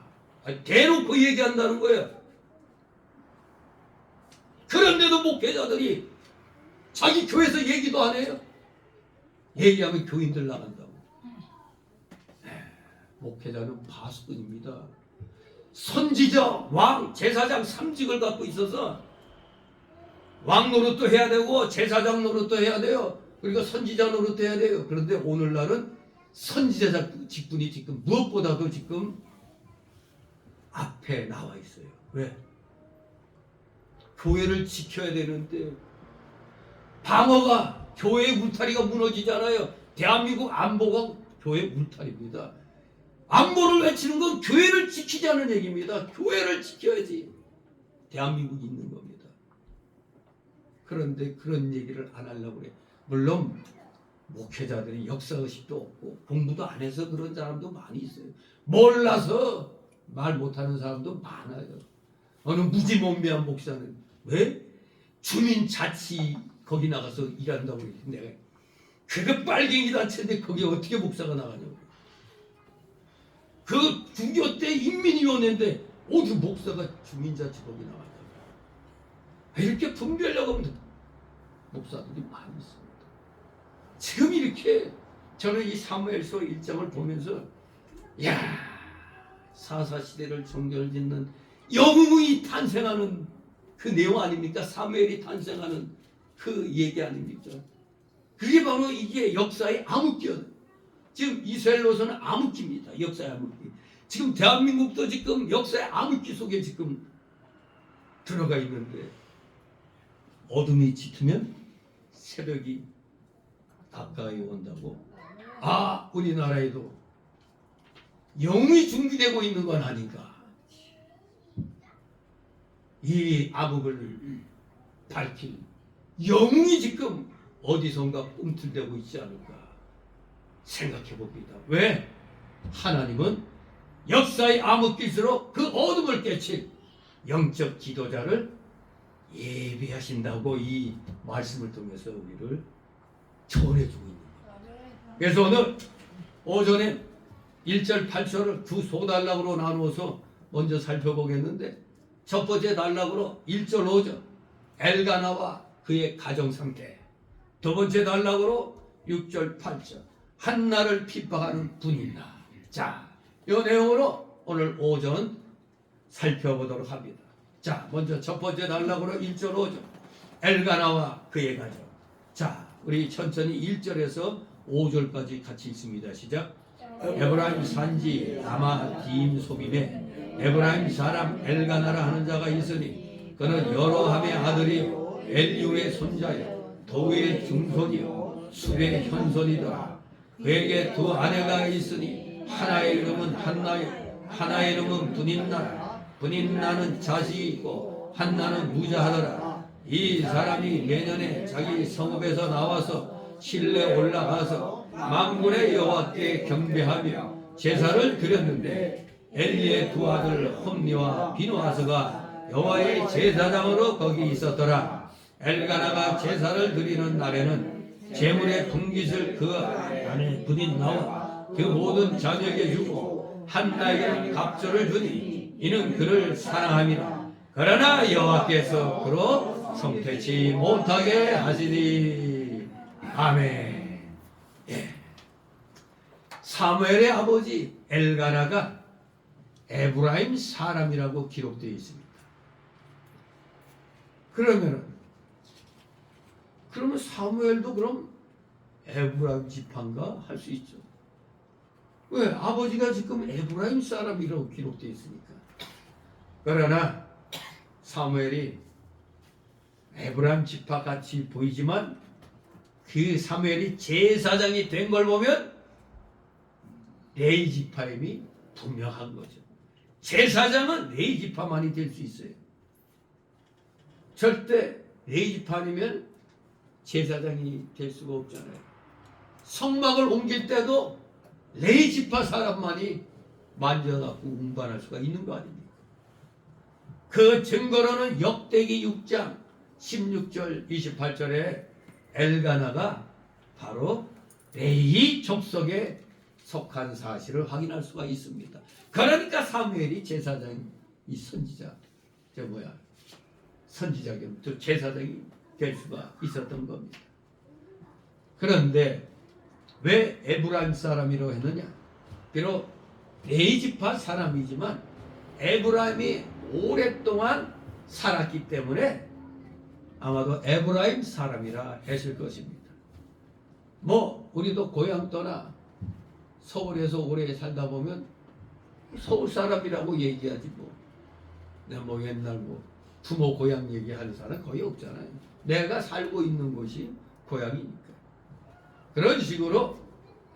[SPEAKER 3] 아니, 대놓고 얘기한다는 거예요. 그런데도 목회자들이 자기 교회에서 얘기도 안 해요. 얘기하면 교인들 나간다고. 목회자는 파수꾼입니다. 선지자, 왕, 제사장 3직을 갖고 있어서 왕 노릇도 해야 되고 제사장 노릇도 해야 돼요. 그리고 선지자 노릇도 해야 돼요. 그런데 오늘날은 선지자 직분이 지금 무엇보다도 지금 앞에 나와 있어요. 왜? 교회를 지켜야 되는데 방어가 교회의 울타리가 무너지잖아요. 대한민국 안보가 교회 울타리입니다. 안보를 외치는 건 교회를 지키자는 얘기입니다. 교회를 지켜야지 대한민국이 있는 겁니다. 그런데 그런 얘기를 안 하려고 그래. 물론 목회자들이 역사의식도 없고 공부도 안 해서 그런 사람도 많이 있어요. 몰라서 말 못하는 사람도 많아요. 어느 무지몽매한 목사는 왜? 주민자치 거기 나가서 일한다고 그래. 내가 그거 빨갱이 단체인데 거기 어떻게 목사가 나가냐고. 그 6.25 때 인민위원회인데 어디 목사가 주민자치 거기 나가냐고. 이렇게 분별력 없는 목사들이 많이 있습니다. 지금 이렇게 저는 이 사무엘서 1장을 보면서 야, 사사시대를 종결짓는 영웅이 탄생하는 그 내용 아닙니까? 사무엘이 탄생하는 그 얘기 아닙니까? 그게 바로 이게 역사의 암흑기예요. 지금 이스라엘로서는 암흑기입니다. 역사의 암흑기. 지금 대한민국도 지금 역사의 암흑기 속에 지금 들어가 있는데 어둠이 짙으면 새벽이 가까이 온다고. 아, 우리나라에도 영웅이 준비되고 있는 건 아닌가. 이 암흑을 밝힐 영웅이 지금 어디선가 꿈틀대고 있지 않을까 생각해 봅니다. 왜? 하나님은 역사의 암흑길수록 그 어둠을 깨칠 영적 지도자를 예비하신다고 이 말씀을 통해서 우리를 전해주고 있는 거예요. 그래서 오늘 오전에 1절 8절을 두 소단락으로 나누어서 먼저 살펴보겠는데 첫 번째 단락으로 1절 5절 엘가나와 그의 가정상태, 두 번째 단락으로 6절 8절 한나를 핍박하는 분이나. 자, 이 내용으로 오늘 오전 살펴보도록 합니다. 자, 먼저 첫 번째 단락으로 1절 5절 엘가나와 그의 가정. 자, 우리 천천히 1절에서 5절까지 같이 있습니다. 시작. 에브라임 산지 라마 디임 소빔에 에브라임 사람 엘가나라 하는 자가 있으니 그는 여로함의 아들이요 엘리우의 손자요 도우의 중손이요 수의 현손이더라. 그에게 두 아내가 있으니 하나의 이름은 한나요 하나의 이름은 분인나라. 분인나는 자식이 있고 한나는 무자하더라. 이 사람이 내년에 자기 성읍에서 나와서 실내 올라가서 만군의 여호와께 경배하며 제사를 드렸는데 엘리의 두 아들 홈니와 비누아스가 여호와의 제사장으로 거기 있었더라. 엘가나가 제사를 드리는 날에는 제물의 분깃을 그 아내 분인나와 그 모든 자녀에게 주고 한나에게는 갑절을 주니 이는 그를 사랑함이라. 그러나 여호와께서 그로 성퇴치 못하게 하시니. 아멘. 예. 사무엘의 아버지 엘가나가 에브라임 사람이라고 기록되어 있습니다. 그러면 사무엘도 그럼 에브라임 지파인가 할 수 있죠. 왜? 아버지가 지금 에브라임 사람이라고 기록되어 있으니까. 그러나 사무엘이 에브라임 지파 같이 보이지만 그 사무엘이 제사장이 된 걸 보면 레위 지파임이 분명한 거죠. 제사장은 레위 지파만이 될 수 있어요. 절대 레위 지파 아니면 제사장이 될 수가 없잖아요. 성막을 옮길 때도 레위 지파 사람만이 만져갖고 운반할 수가 있는 거 아닙니까? 그 증거로는 역대기 6장 16절 28절에 엘가나가 바로 레위 족속에 속한 사실을 확인할 수가 있습니다. 그러니까 사무엘이 제사장, 이 선지자, 선지자 겸 제사장이 될 수가 있었던 겁니다. 그런데 왜 에브라임 사람이라고 했느냐? 비록 레이지파 사람이지만 에브라임이 오랫동안 살았기 때문에 아마도 에브라임 사람이라 했을 것입니다. 뭐 우리도 고향 떠나 서울에서 오래 살다 보면 서울 사람이라고 얘기하지 뭐. 내가 뭐 옛날 뭐 부모 고향 얘기하는 사람 거의 없잖아요. 내가 살고 있는 곳이 고향이니까. 그런 식으로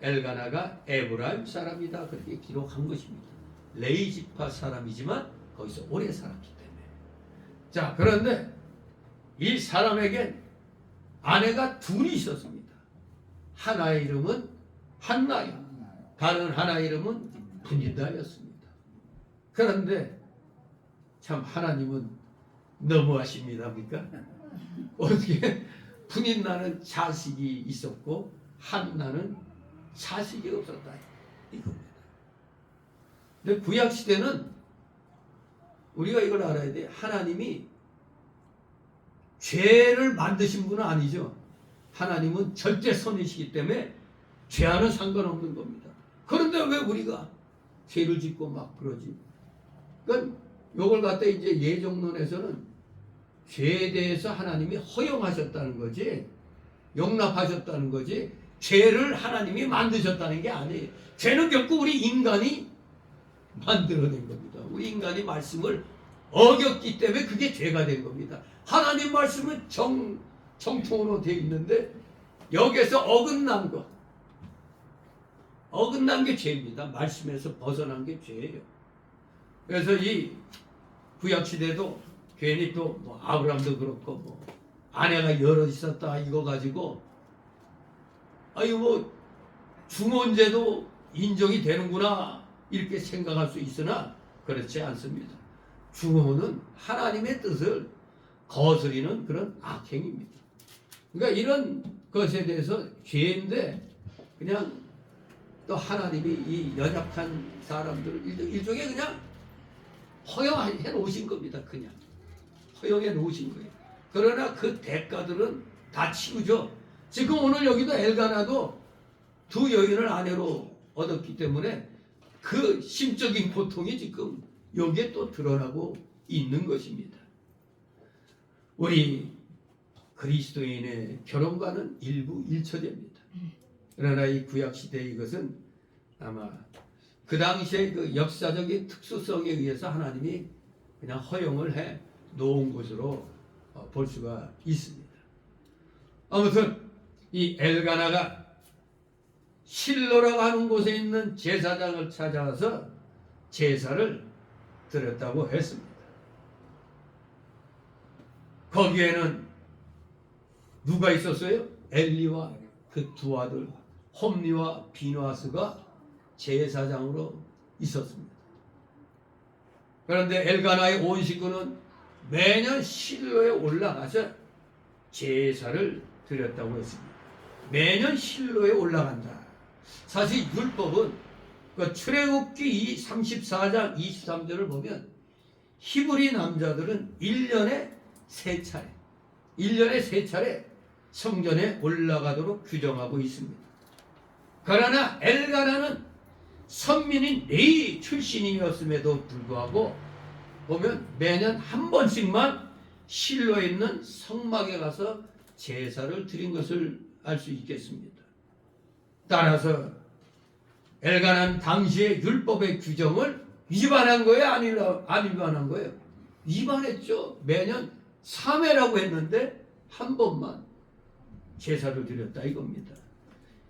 [SPEAKER 3] 엘가나가 에브라임 사람이다 그렇게 기록한 것입니다. 레이지파 사람이지만 거기서 오래 살았기 때문에. 자, 그런데 이 사람에겐 아내가 둘이 있었습니다. 하나의 이름은 한나요. 다른 하나의 이름은 분인다였습니다. 그런데 참 하나님은 너무하십니다니까. 어떻게 분인나는 자식이 있었고 한나는 자식이 없었다 이겁니다. 근데 구약 시대는 우리가 이걸 알아야 돼. 하나님이 죄를 만드신 분은 아니죠. 하나님은 절대 선이시기 때문에 죄와는 상관없는 겁니다. 그런데 왜 우리가 죄를 짓고 막 그러지? 그러니까 요걸 갖다 이제 예정론에서는 죄에 대해서 하나님이 허용하셨다는 거지, 용납하셨다는 거지, 죄를 하나님이 만드셨다는 게 아니에요. 죄는 결국 우리 인간이 만들어낸 겁니다. 우리 인간이 말씀을 어겼기 때문에 그게 죄가 된 겁니다. 하나님 말씀은 정통으로 되어 있는데 여기에서 어긋난 거, 어긋난 게 죄입니다. 말씀에서 벗어난 게 죄예요. 그래서 이 구약 시대도 괜히 또 뭐 아브라함도 그렇고 뭐 아내가 여러 있었다 이거 가지고 아유 뭐 중혼죄도 인정이 되는구나 이렇게 생각할 수 있으나 그렇지 않습니다. 중혼은 하나님의 뜻을 거스리는 그런 악행입니다. 그러니까 이런 것에 대해서 죄인데 그냥 또 하나님이 이 연약한 사람들을 일종의 그냥 허용해 놓으신 겁니다. 그냥 허용해 놓으신 거예요. 그러나 그 대가들은 다 치우죠. 지금 오늘 여기도 엘가나도 두 여인을 아내로 얻었기 때문에 그 심적인 고통이 지금 여기에 또 드러나고 있는 것입니다. 우리 그리스도인의 결혼과는 일부 일처제입니다. 그러나 이 구약시대 이것은 아마 그 당시의 그 역사적인 특수성에 의해서 하나님이 그냥 허용을 해 놓은 것으로 볼 수가 있습니다. 아무튼 이 엘가나가 실로라고 하는 곳에 있는 제사장을 찾아와서 제사를 드렸다고 했습니다. 거기에는 누가 있었어요? 엘리와 그 두 아들 홈리와 비누아스가 제사장으로 있었습니다. 그런데 엘가나의 온 식구는 매년 실로에 올라가서 제사를 드렸다고 했습니다. 매년 실로에 올라간다. 사실 율법은 그 출애굽기 34장 23절을 보면 히브리 남자들은 1년에 3차례 성전에 올라가도록 규정하고 있습니다. 그러나 엘가나는 선민인 레위 출신이었음에도 불구하고 보면 매년 한 번씩만 실로에 있는 성막에 가서 제사를 드린 것을 알 수 있겠습니다. 따라서 엘가나는 당시의 율법의 규정을 위반한 거예요? 안 위반한 거예요? 위반했죠. 매년 3회라고 했는데 한 번만 제사를 드렸다 이겁니다.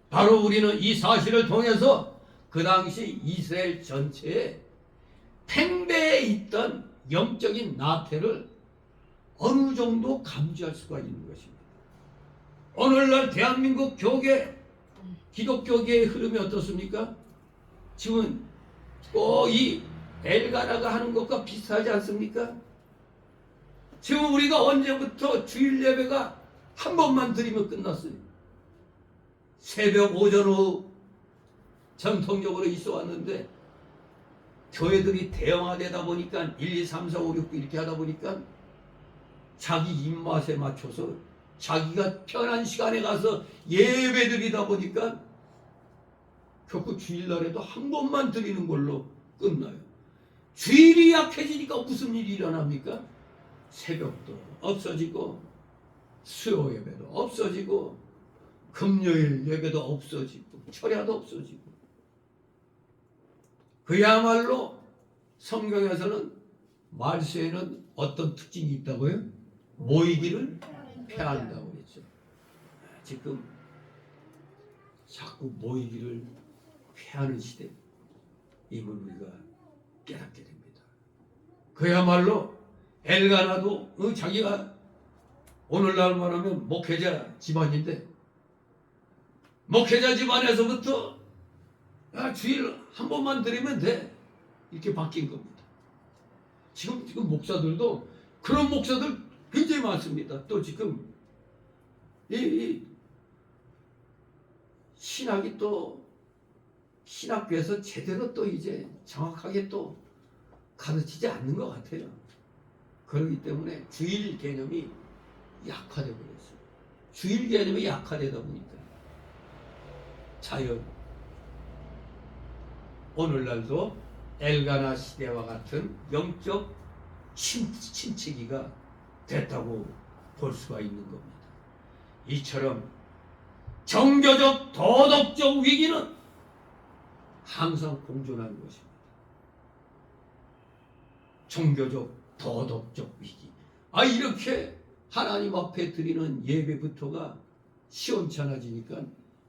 [SPEAKER 3] 바로 우리는 이 사실을 통해서 그 당시 이스라엘 전체에 팽배해 있던 영적인 나태를 어느 정도 감지할 수가 있는 것입니다. 오늘날 대한민국 교계, 기독교계의 흐름이 어떻습니까? 지금 꼭 이 엘가나가 하는 것과 비슷하지 않습니까? 지금 우리가 언제부터 주일 예배가 한 번만 드리면 끝났어요. 새벽, 오전, 오후 전통적으로 있어 왔는데 교회들이 대형화되다 보니까 1, 2, 3, 4, 5, 6 이렇게 하다 보니까 자기 입맛에 맞춰서 자기가 편한 시간에 가서 예배 드리다 보니까 결국 주일날에도 한 번만 드리는 걸로 끝나요. 주일이 약해지니까 무슨 일이 일어납니까? 새벽도 없어지고 수요 예배도 없어지고 금요일 예배도 없어지고 철야도 없어지고 그야말로 성경에서는 말세에는 어떤 특징이 있다고요? 모이기를 패한다고 했죠. 지금 자꾸 모이기를 패하는 시대 임을 우리가 깨닫게 됩니다. 그야말로 엘가나도 자기가 오늘날 말하면 목회자 집안인데 목회자 집안에서부터 주일 한 번만 드리면 돼 이렇게 바뀐 겁니다. 지금 목사들도 그런 목사들 굉장히 많습니다. 또 지금 이 신학이 또 신학교에서 제대로 또 이제 정확하게 또 가르치지 않는 것 같아요. 그렇기 때문에 주일 개념이 약화되고 그랬어요. 주일 개념이 약화되다 보니까 자연 오늘날도 엘가나 시대와 같은 영적 침체기가 됐다고 볼 수가 있는 겁니다. 이처럼 종교적 도덕적 위기는 항상 공존하는 것입니다. 종교적 도덕적 위기. 이렇게 하나님 앞에 드리는 예배부터가 시원찮아지니까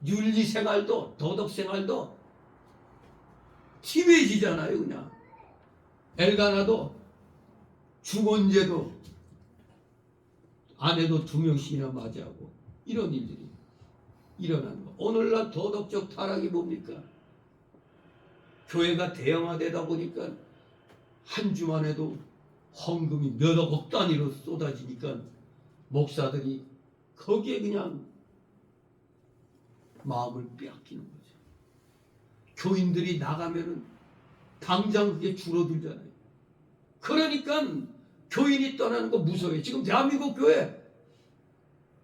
[SPEAKER 3] 윤리생활도 도덕생활도 팀해지잖아요. 그냥 엘가나도 중원제도 아내도 2명씩이나 맞이하고 이런 일들이 일어나는 거. 오늘날 도덕적 타락이 뭡니까? 교회가 대형화되다 보니까 한 주만 해도 헌금이 몇억 단위로 쏟아지니까 목사들이 거기에 그냥 마음을 빼앗기는 거죠. 교인들이 나가면은 당장 그게 줄어들잖아요. 그러니까 교인이 떠나는 거 무서워요. 지금 대한민국 교회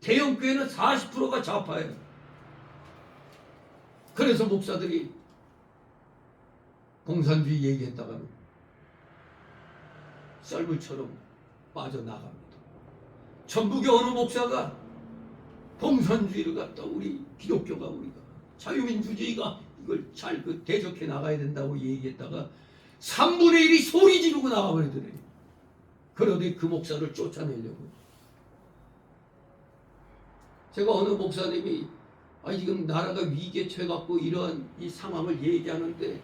[SPEAKER 3] 대형 교회는 40%가 좌파예요. 그래서 목사들이 공산주의 얘기했다가는 썰물처럼 빠져나갑니다. 전북의 어느 목사가 공산주의를 갖다 우리 기독교가 우리가 자유민주주의가 이걸 잘 대적해 나가야 된다고 얘기했다가 3분의 1이 소리 지르고 나가버리더래요. 그러더니 그 목사를 쫓아내려고. 제가 어느 목사님이 지금 나라가 위기에 처해갖고 이러한 이 상황을 얘기하는데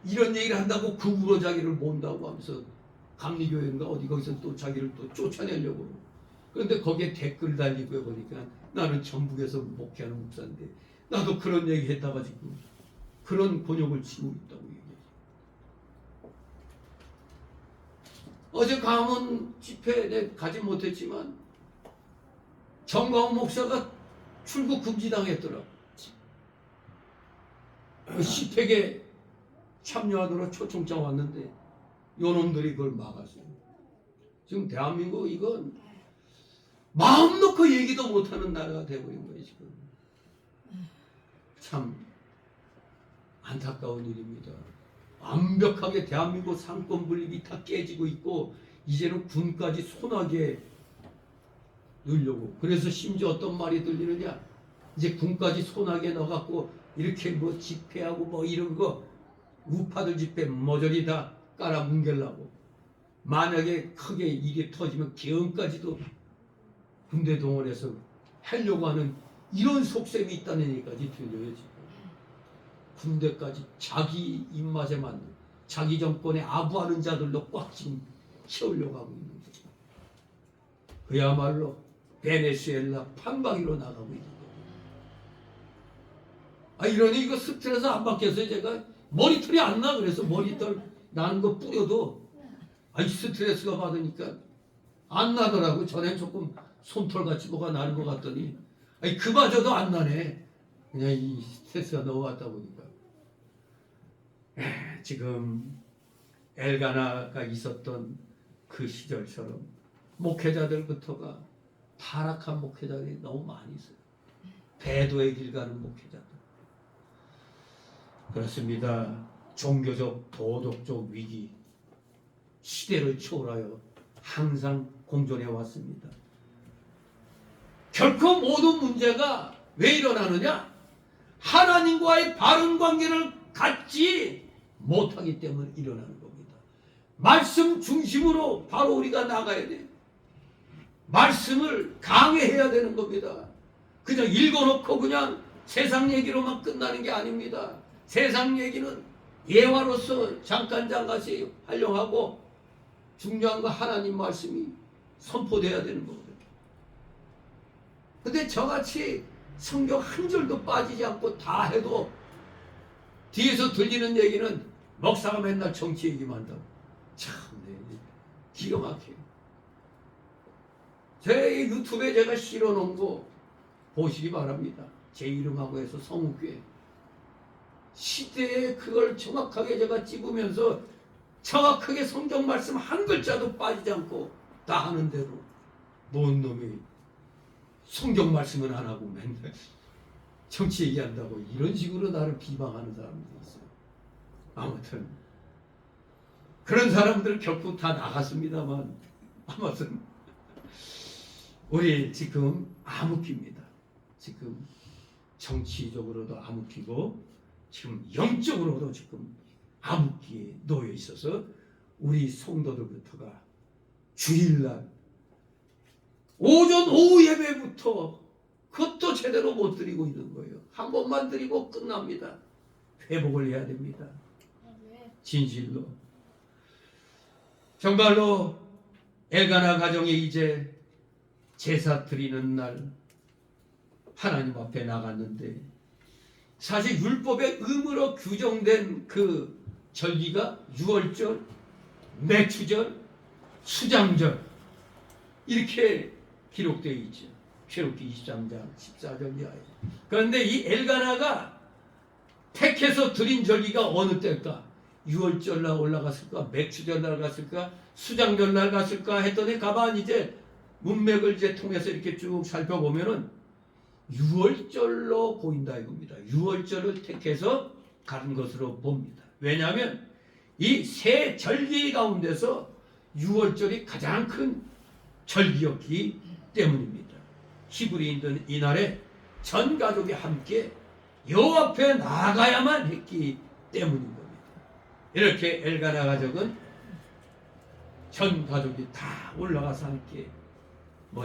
[SPEAKER 3] 이런 얘기를 한다고 극우로 자기를 몬다고 하면서 감리교회인가 어디 거기서 또 자기를 또 쫓아내려고. 그런데 거기에 댓글 달리고 보니까 나는 전북에서 목회하는 목사인데 나도 그런 얘기 했다가 지금 그런 곤욕을 치고 있다고 얘기해요. 어제 강원 집회에 가지 못했지만 정광훈 목사가 출국 금지당했더라. 그 집회에 참여하도록 초청장 왔는데 요놈들이 그걸 막았어요. 지금 대한민국 이건 마음 놓고 얘기도 못하는 나라가 돼버린 거예요. 지금 참 안타까운 일입니다. 완벽하게 대한민국 상권 분립이 다 깨지고 있고 이제는 군까지 손아귀에 넣으려고. 그래서 심지어 어떤 말이 들리느냐, 이제 군까지 손아귀에 넣어갖고 이렇게 뭐 집회하고 뭐 이런 거 우파들 집회 모조리 다 깔아뭉개려고. 만약에 크게 일이 터지면 개헌까지도 군대 동원해서 하려고 하는 이런 속셈이 있다는 얘기까지 들려요. 지금 군대까지 자기 입맛에 맞는 자기 정권에 아부하는 자들로 꽉 지금 채우려고 하고 있는 거죠. 그야말로 베네수엘라 판박이로 나가고 있는 거예요. 이러니 이거 스트레스 안 받겠어요. 제가 머리털이 안 나. 그래서 머리털 나는 거 뿌려도 스트레스가 받으니까 안 나더라고. 전엔 조금 솜털같이 뭐가 나는 것 같더니 그마저도 안 나네. 그냥 이 스트레스가 넘어갔다 보니까. 지금 엘가나가 있었던 그 시절처럼 목회자들부터가 타락한 목회자들이 너무 많이 있어요. 배도의 길 가는 목회자들. 그렇습니다. 종교적, 도덕적 위기, 시대를 초월하여 항상 공존해 왔습니다. 결코 모든 문제가 왜 일어나느냐? 하나님과의 바른 관계를 갖지 못하기 때문에 일어나는 겁니다. 말씀 중심으로 바로 우리가 나가야 돼요. 말씀을 강해해야 되는 겁니다. 그냥 읽어놓고 그냥 세상 얘기로만 끝나는 게 아닙니다. 세상 얘기는 예화로서 잠깐 활용하고 중요한 거 하나님 말씀이 선포돼야 되는 거거든요. 근데 저같이 성경 한 절도 빠지지 않고 다 해도 뒤에서 들리는 얘기는 목사가 맨날 정치 얘기만 한다고. 참, 기가 막혀요. 제 유튜브에 제가 실어놓은 거 보시기 바랍니다. 제 이름하고 해서 성우교회. 시대에 그걸 정확하게 제가 찝으면서 정확하게 성경 말씀 한 글자도 빠지지 않고 다 하는 대로 뭔 놈이 성경 말씀은 안 하고 맨날 정치 얘기한다고 이런 식으로 나를 비방하는 사람들이 있어요. 아무튼 그런 사람들 결국 다 나갔습니다만 아무튼 우리 지금 암흑기입니다. 지금 정치적으로도 암흑기고 지금 영적으로도 지금 암흑기에 놓여 있어서 우리 성도들부터가 주일날 오전 오후 예배부터 그것도 제대로 못 드리고 있는 거예요. 한 번만 드리고 끝납니다. 회복을 해야 됩니다. 진실로. 정말로 엘가나 가정에 이제 제사 드리는 날 하나님 앞에 나갔는데 사실 율법의 의무로 규정된 그 절기가 유월절, 매추절, 수장절 이렇게 기록되어 있죠. 출애굽기 23장 14절 이하에. 그런데 이 엘가나가 택해서 드린 절기가 어느 때일까? 유월절날 올라갔을까? 매추절날 갔을까? 수장절날 갔을까? 했더니 가만 이제 문맥을 이제 통해서 이렇게 쭉 살펴보면은 유월절로 보인다 이겁니다. 유월절을 택해서 가는 것으로 봅니다. 왜냐하면 이 세 절기 가운데서 유월절이 가장 큰 절기였기 때문입니다. 히브리인들은 이날에 전 가족이 함께 여호와 앞에 나가야만 했기 때문인 겁니다. 이렇게 엘가나 가족은 전 가족이 다 올라가서 함께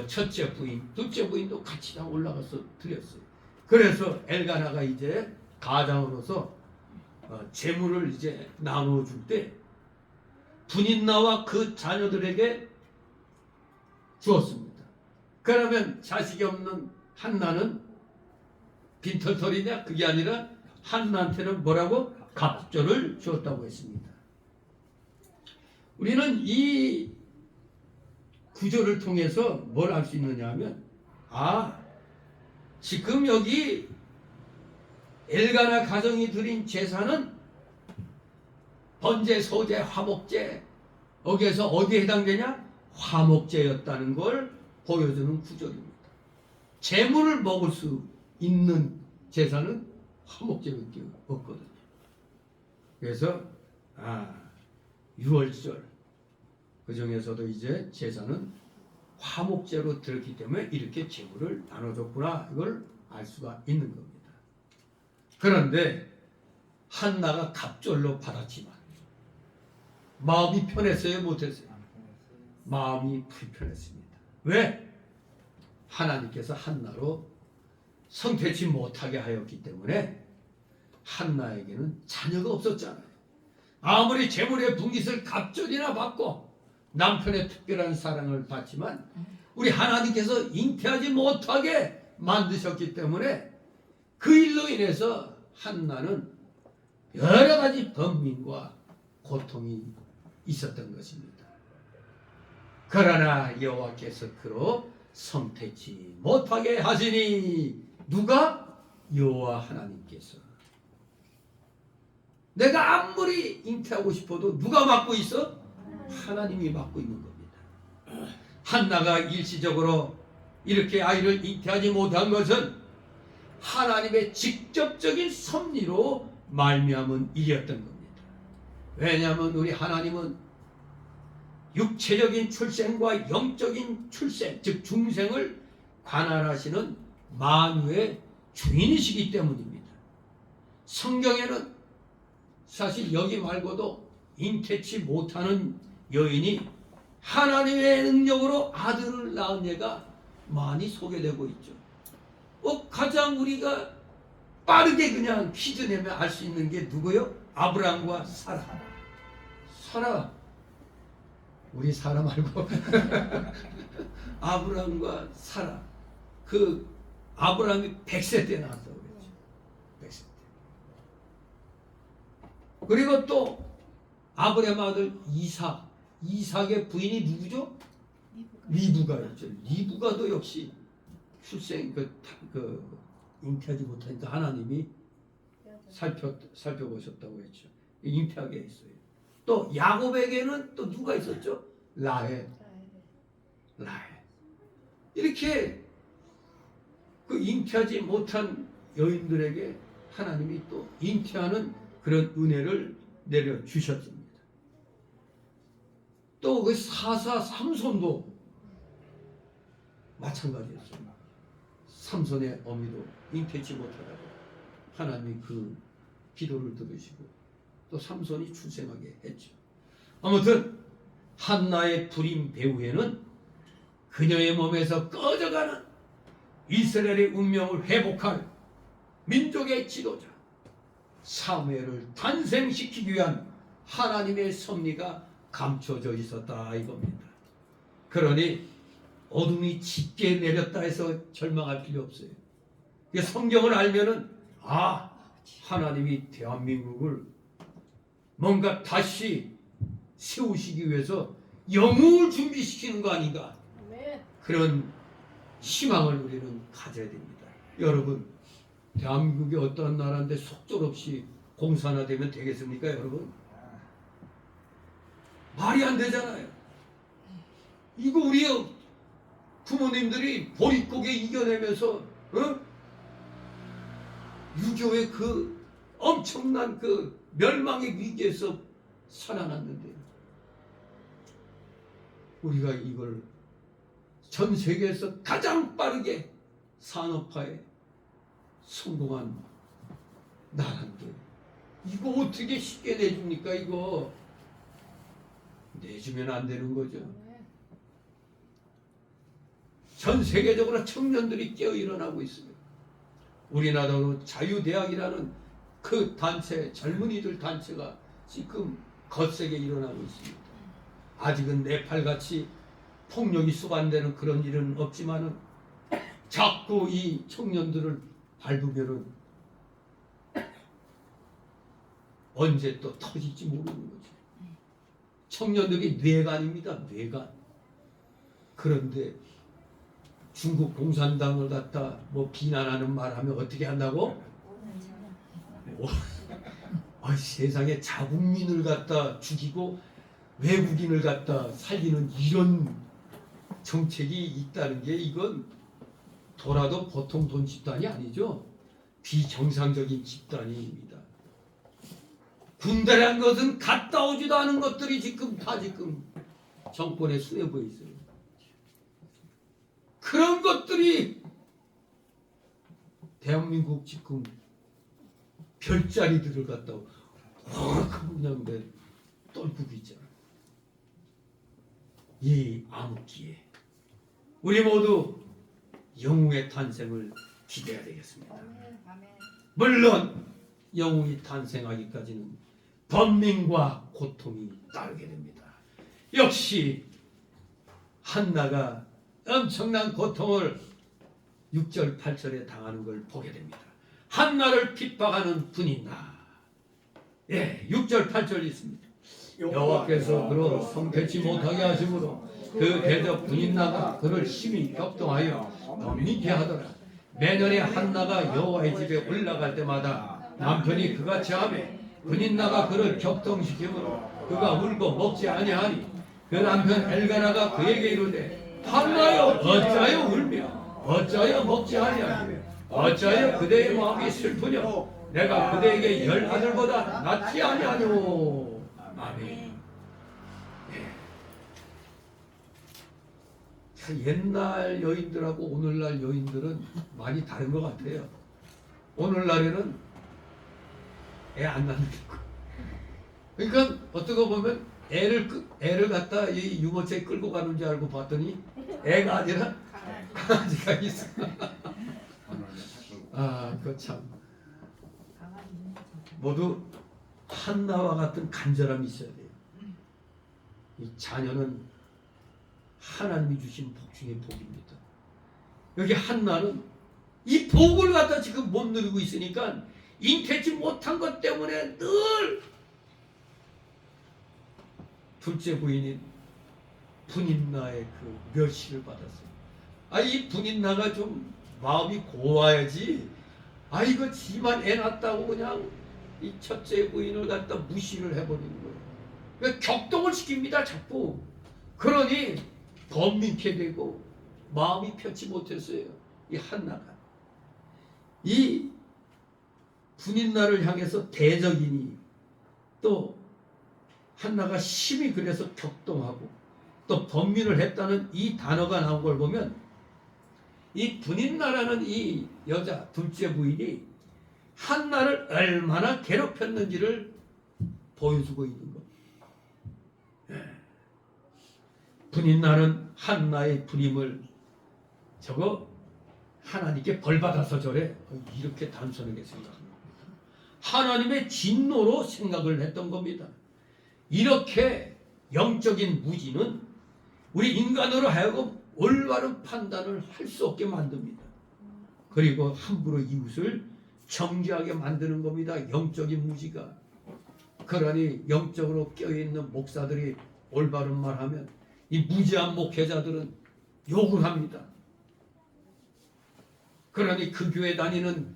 [SPEAKER 3] 첫째 부인, 둘째 부인도 같이 다 올라가서 드렸어요. 그래서 엘가나가 이제 가장으로서 재물을 이제 나눠줄 때 분인나와 그 자녀들에게 주었습니다. 그러면 자식이 없는 한나는 빈털털이냐? 그게 아니라 한나한테는 뭐라고? 갑절을 주었다고 했습니다. 우리는 이 구조를 통해서 뭘 알 수 있느냐 하면 지금 여기 엘가나 가정이 드린 제사는 번제, 소제, 화목제 여기에서 어디에 해당되냐? 화목제였다는 걸 보여주는 구절입니다. 제물을 먹을 수 있는 제사는 화목제밖에 없거든요. 그래서 유월절 그 중에서도 이제 제사는 화목제로 들었기 때문에 이렇게 제물을 나눠줬구나 이걸 알 수가 있는 겁니다. 그런데 한나가 갑절로 받았지만 마음이 편했어요? 못했어요? 마음이 불편했습니다. 왜? 하나님께서 한나로 성퇴치 못하게 하였기 때문에 한나에게는 자녀가 없었잖아요. 아무리 재물의 분깃을 갑절이나 받고 남편의 특별한 사랑을 받지만 우리 하나님께서 잉태하지 못하게 만드셨기 때문에 그 일로 인해서 한나는 여러 가지 번민과 고통이 있었던 것입니다. 그러나 여호와께서 그로 성택지 못하게 하시니 누가? 여호와 하나님께서. 내가 아무리 잉태하고 싶어도 누가 맡고 있어? 하나님이 맡고 있는 겁니다. 한나가 일시적으로 이렇게 아이를 잉태하지 못한 것은 하나님의 직접적인 섭리로 말미암은 일이었던 겁니다. 왜냐하면 우리 하나님은 육체적인 출생과 영적인 출생, 즉 중생을 관할하시는 만유의 주인이시기 때문입니다. 성경에는 사실 여기 말고도 잉태치 못하는 여인이 하나님의 능력으로 아들을 낳은 예가 많이 소개되고 있죠. 가장 우리가 빠르게 그냥 퀴즈 내면 알 수 있는 게 누구요? 아브라함과 사라. 사라. 우리 사라 말고 아브라함과 사라. 그 아브라함이 100세 때 낳았다고 그랬죠. 100세 때. 그리고 또 아브라함 아들 이삭. 이삭의 부인이 누구죠? 리브가 있죠. 리브가도 역시 출생 잉태하지 못하니까 하나님이 살펴보셨다고 했죠. 잉태하게 했어요. 또 야곱에게는 또 누가 있었죠? 라헬. 이렇게 그 잉태하지 못한 여인들에게 하나님이 또 잉태하는 그런 은혜를 내려 주셨습니다. 또 그 사사 삼손도 마찬가지였습니다. 삼손의 어미도 잉태치 못하다가 하나님이 그 기도를 들으시고 또 삼손이 출생하게 했죠. 아무튼 한나의 불임 배후에는 그녀의 몸에서 꺼져가는 이스라엘의 운명을 회복할 민족의 지도자 사무엘을 탄생시키기 위한 하나님의 섭리가 감춰져 있었다 이겁니다. 그러니 어둠이 짙게 내렸다 해서 절망할 필요 없어요. 성경을 알면은 하나님이 대한민국을 뭔가 다시 세우시기 위해서 영웅을 준비시키는 거 아닌가, 그런 희망을 우리는 가져야 됩니다. 여러분, 대한민국이 어떠한 나라인데 속절없이 공산화되면 되겠습니까 여러분? 말이 안 되잖아요. 이거 우리 부모님들이 보릿고개 이겨내면서 6.25의 그 엄청난 그 멸망의 위기에서 살아났는데 우리가 이걸 전 세계에서 가장 빠르게 산업화에 성공한 나라인데 이거 어떻게 쉽게 내줍니까? 이거 내주면 안 되는 거죠. 전 세계적으로 청년들이 깨어 일어나고 있습니다. 우리나라도 자유대학이라는 그 단체, 젊은이들 단체가 지금 거세게 일어나고 있습니다. 아직은 네팔같이 폭력이 수반되는 그런 일은 없지만은 자꾸 이 청년들을 밟으면은 언제 또 터질지 모르는 거죠. 청년들이 뇌관입니다. 뇌관. 그런데 중국 공산당을 갖다 비난하는 말하면 어떻게 한다고? 세상에 자국민을 갖다 죽이고 외국인을 갖다 살리는 이런 정책이 있다는 게 이건 돌아도 보통 돈 집단이 아니죠. 비정상적인 집단입니다. 군대란 것은 갔다 오지도 않은 것들이 지금 정권에 수뇌부에 있어요. 그런 것들이 대한민국 지금 별자리들을 갖다 그냥 떨구고 있잖아요. 이 암흑기에 우리 모두 영웅의 탄생을 기대해야 되겠습니다. 물론 영웅이 탄생하기까지는 번민과 고통이 따르게 됩니다. 역시 한나가 엄청난 고통을 6절 8절에 당하는 걸 보게 됩니다. 한나를 핍박하는 분이나 6절 8절이 있습니다. 여호와께서 그로 성결치 못하게 하심으로 그 대적 분인나가 그를 심히 격동하여 넘리게 하더라. 매년에 한나가 여호와의 집에 올라갈 때마다 남편이 그같이 하매 분인나가 그를 격동시키므로 그가 울고 먹지 아니하니 그 남편 엘가나가 그에게 이르되 한나여 어찌하여 울며 어찌하여 먹지 아니하며 어찌하여 그대의 마음이 슬프냐 내가 그대에게 10 아들보다 낫지 아니하뇨. 아멘. 옛날 여인들하고 오늘날 여인들은 많이 다른 것 같아요. 오늘날에는 애 안 낳는 거. 그러니까 어떻게 보면 애를 갖다 이 유모차에 끌고 가는 줄 알고 봤더니 애가 아니라 강아지가 있어. 아, 그 참 모두 한나와 같은 간절함이 있어야 돼요. 이 자녀는 하나님이 주신 복 중에 복입니다. 여기 한나는 이 복을 갖다 지금 못 누리고 있으니까 잉태치 못한 것 때문에 늘 둘째 부인인 분인나의 그 멸시를 받았어요. 아, 이 분인나가 좀 마음이 고와야지. 아, 이거 지만 애 낳았다고 그냥 이 첫째 부인을 갖다 무시를 해버리는 거예요. 그러니까 격동을 시킵니다, 자꾸. 그러니 더 민게 되고 마음이 편치 못했어요. 이 한나가. 이 분인나를 향해서 대적이니 또 한나가 심히 그래서 격동하고 또 번민을 했다는 이 단어가 나온 걸 보면 이 분인나라는 이 여자 둘째 부인이 한나를 얼마나 괴롭혔는지를 보여주고 있는 겁니다. 분인나는 한나의 불임을 저거 하나님께 벌받아서 저래 이렇게 단순하게 생각합니다. 하나님의 진노로 생각을 했던 겁니다. 이렇게 영적인 무지는 우리 인간으로 하여금 올바른 판단을 할 수 없게 만듭니다. 그리고 함부로 이웃을 정죄하게 만드는 겁니다. 영적인 무지가. 그러니 영적으로 껴있는 목사들이 올바른 말하면 이 무지한 목회자들은 욕을 합니다. 그러니 그 교회 다니는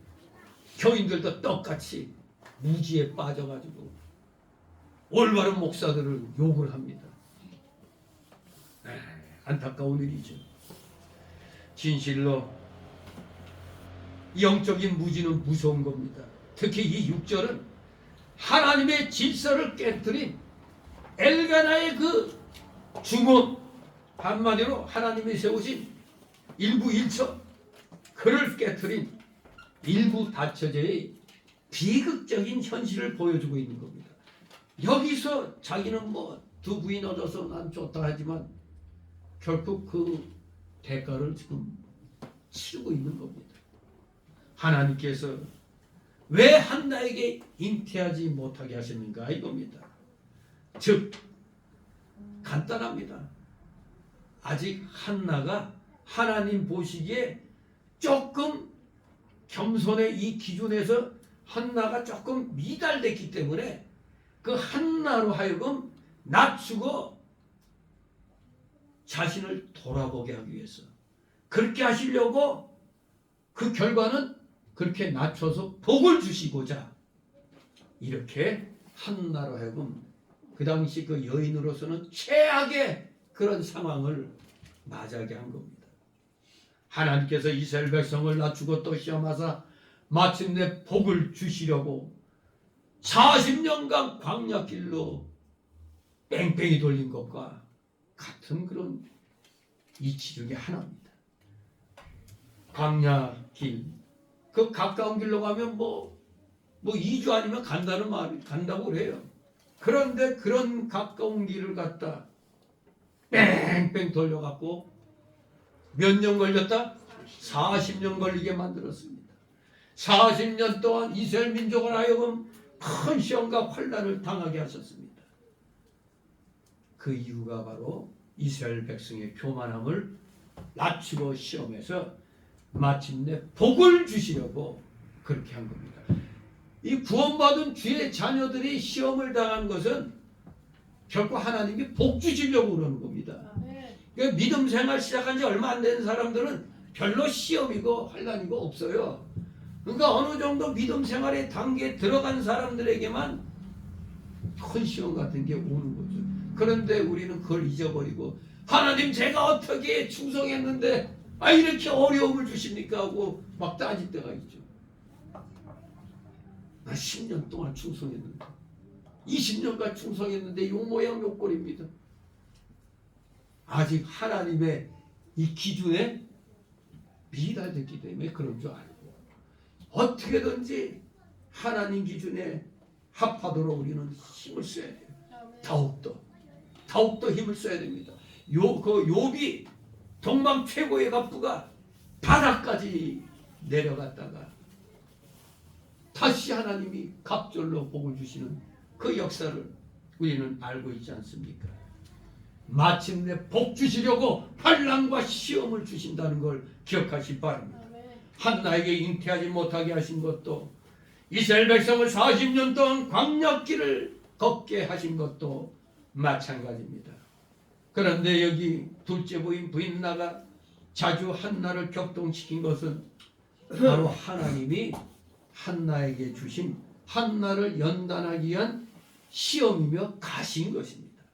[SPEAKER 3] 교인들도 똑같이 무지에 빠져가지고 올바른 목사들을 욕을 합니다. 안타까운 일이죠. 진실로 영적인 무지는 무서운 겁니다. 특히 이 6절은 하나님의 질서를 깨뜨린 엘가나의 그 중원, 한마디로 하나님이 세우신 일부 일처, 그를 깨뜨린 일부 다처제의 비극적인 현실을 보여주고 있는 겁니다. 여기서 자기는 뭐 두 부인 얻어서 난 좋다 하지만 결국 그 대가를 지금 치르고 있는 겁니다. 하나님께서 왜 한나에게 잉태하지 못하게 하셨는가 이겁니다. 즉 간단합니다. 아직 한나가 하나님 보시기에 조금 겸손의 이 기준에서 한나가 조금 미달됐기 때문에 그 한나로 하여금 낮추고 자신을 돌아보게 하기 위해서 그렇게 하시려고 그 결과는 그렇게 낮춰서 복을 주시고자 이렇게 한나로 하여금 그 당시 그 여인으로서는 최악의 그런 상황을 맞이하게 한 겁니다. 하나님께서 이스라엘 백성을 낮추고 또 시험하사 마침내 복을 주시려고 40년간 광야길로 뺑뺑이 돌린 것과 같은 그런 이치 중에 하나입니다. 광야길, 그 가까운 길로 가면 뭐 2주 아니면 간다고 그래요. 그런데 그런 가까운 길을 갖다 뺑뺑 돌려갖고 몇 년 걸렸다? 40년 걸리게 만들었습니다. 40년 동안 이스라엘 민족을 하여금 큰 시험과 환난을 당하게 하셨습니다. 그 이유가 바로 이스라엘 백성의 교만함을 낮추고 시험해서 마침내 복을 주시려고 그렇게 한 겁니다. 이 구원받은 주의 자녀들이 시험을 당한 것은 결코 하나님이 복 주시려고 그러는 겁니다. 그러니까 믿음 생활 시작한 지 얼마 안 된 사람들은 별로 시험이고 환난이고 없어요. 그러니까 어느 정도 믿음 생활의 단계에 들어간 사람들에게만 큰 시험 같은 게 오는 거죠. 그런데 우리는 그걸 잊어버리고 하나님 제가 어떻게 충성했는데 이렇게 어려움을 주십니까 하고 막 따질 때가 있죠. 나 10년 동안 충성했는데 20년간 충성했는데 요 모양 요 꼴입니다. 아직 하나님의 이 기준에 미달됐기 때문에 그런 줄 알고 어떻게든지 하나님 기준에 합하도록 우리는 힘을 써야 돼요. 더욱더 힘을 써야 됩니다. 욥이 동방 최고의 갑부가 바다까지 내려갔다가 다시 하나님이 갑절로 복을 주시는 그 역사를 우리는 알고 있지 않습니까? 마침내 복 주시려고 환난과 시험을 주신다는 걸 기억하시 바랍니다. 한나에게 잉태하지 못하게 하신 것도 이스라엘 백성을 40년 동안 광야길을 걷게 하신 것도 마찬가지입니다. 그런데 여기 둘째 부인 부인나가 자주 한나를 격동시킨 것은 바로 하나님이 한나에게 주신 한나를 연단하기 위한 시험이며 가시인 것입니다.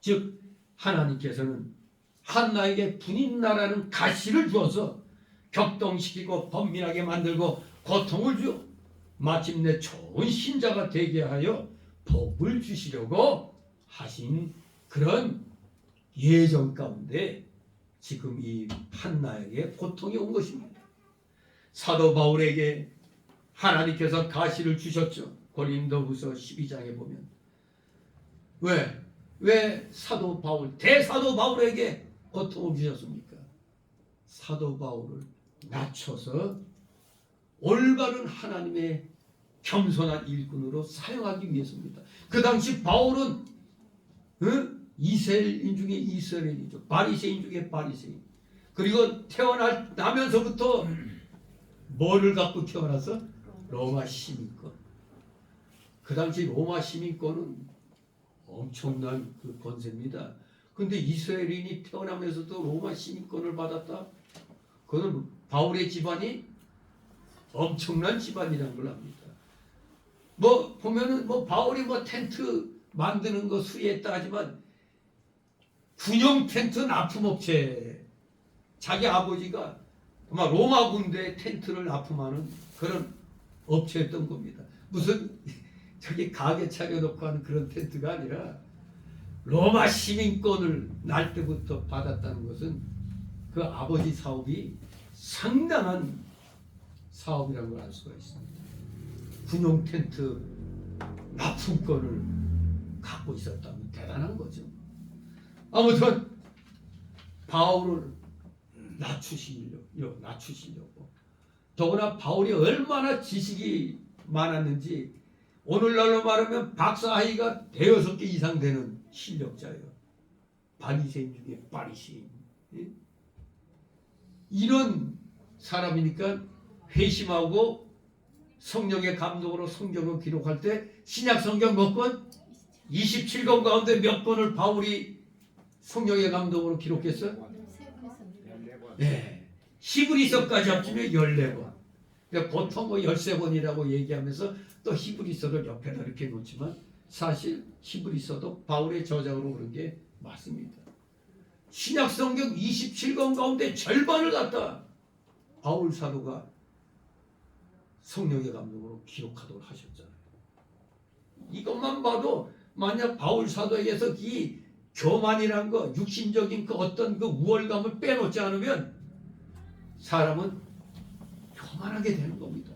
[SPEAKER 3] 즉 하나님께서는 한나에게 분인나라는 가시를 주어서 격동시키고 번민하게 만들고 고통을 주어 마침내 좋은 신자가 되게 하여 복을 주시려고 하신 그런 예정 가운데 지금 이 한나에게 고통이 온 것입니다. 사도 바울에게 하나님께서 가시를 주셨죠. 고린도후서 12장에 보면 왜 사도 바울 대사도 바울에게 고통을 주셨습니까? 사도 바울을 낮춰서 올바른 하나님의 겸손한 일꾼으로 사용하기 위해서입니다. 그 당시 바울은 이스라엘인 중에 이스라엘이죠. 바리새인 중에 바리새인. 그리고 태어나면서부터 뭐를 갖고 태어나서? 로마 시민권. 그 당시 로마 시민권은 엄청난 그 권세입니다. 근데 이스라엘인이 태어나면서도 로마 시민권을 받았다? 그건 바울의 집안이 엄청난 집안이라는 걸 압니다. 보면은 바울이 텐트 만드는 거 수리했다 하지만 군용 텐트 납품업체 자기 아버지가 아마 로마 군대 텐트를 납품하는 그런 업체였던 겁니다. 무슨 저기 가게 차려놓고 하는 그런 텐트가 아니라 로마 시민권을 날 때부터 받았다는 것은 그 아버지 사업이 상당한 사업이라는 걸 알 수가 있습니다. 군용 텐트 납품권을 갖고 있었다면 대단한 거죠. 아무튼 바울을 낮추시려고 더구나 바울이 얼마나 지식이 많았는지 오늘날로 말하면 박사학위가 5개 이상 되는 실력자예요. 바리새인 중에 바리새인. 이런 사람이니까 회심하고 성령의 감동으로 성경을 기록할 때 신약 성경 몇 권? 27권 가운데 몇 권을 바울이 성령의 감동으로 기록했어요? 네. 히브리서까지 합치면 14권. 보통 13권이라고 얘기하면서 또 히브리서를 옆에다 이렇게 놓지만 사실 히브리서도 바울의 저작으로 그런 게 맞습니다. 신약 성경 27권 가운데 절반을 갖다 바울 사도가 성령의 감동으로 기록하도록 하셨잖아요. 이것만 봐도 만약 바울 사도에게서 이 교만이란 거, 육신적인 그 어떤 그 우월감을 빼놓지 않으면 사람은 교만하게 되는 겁니다.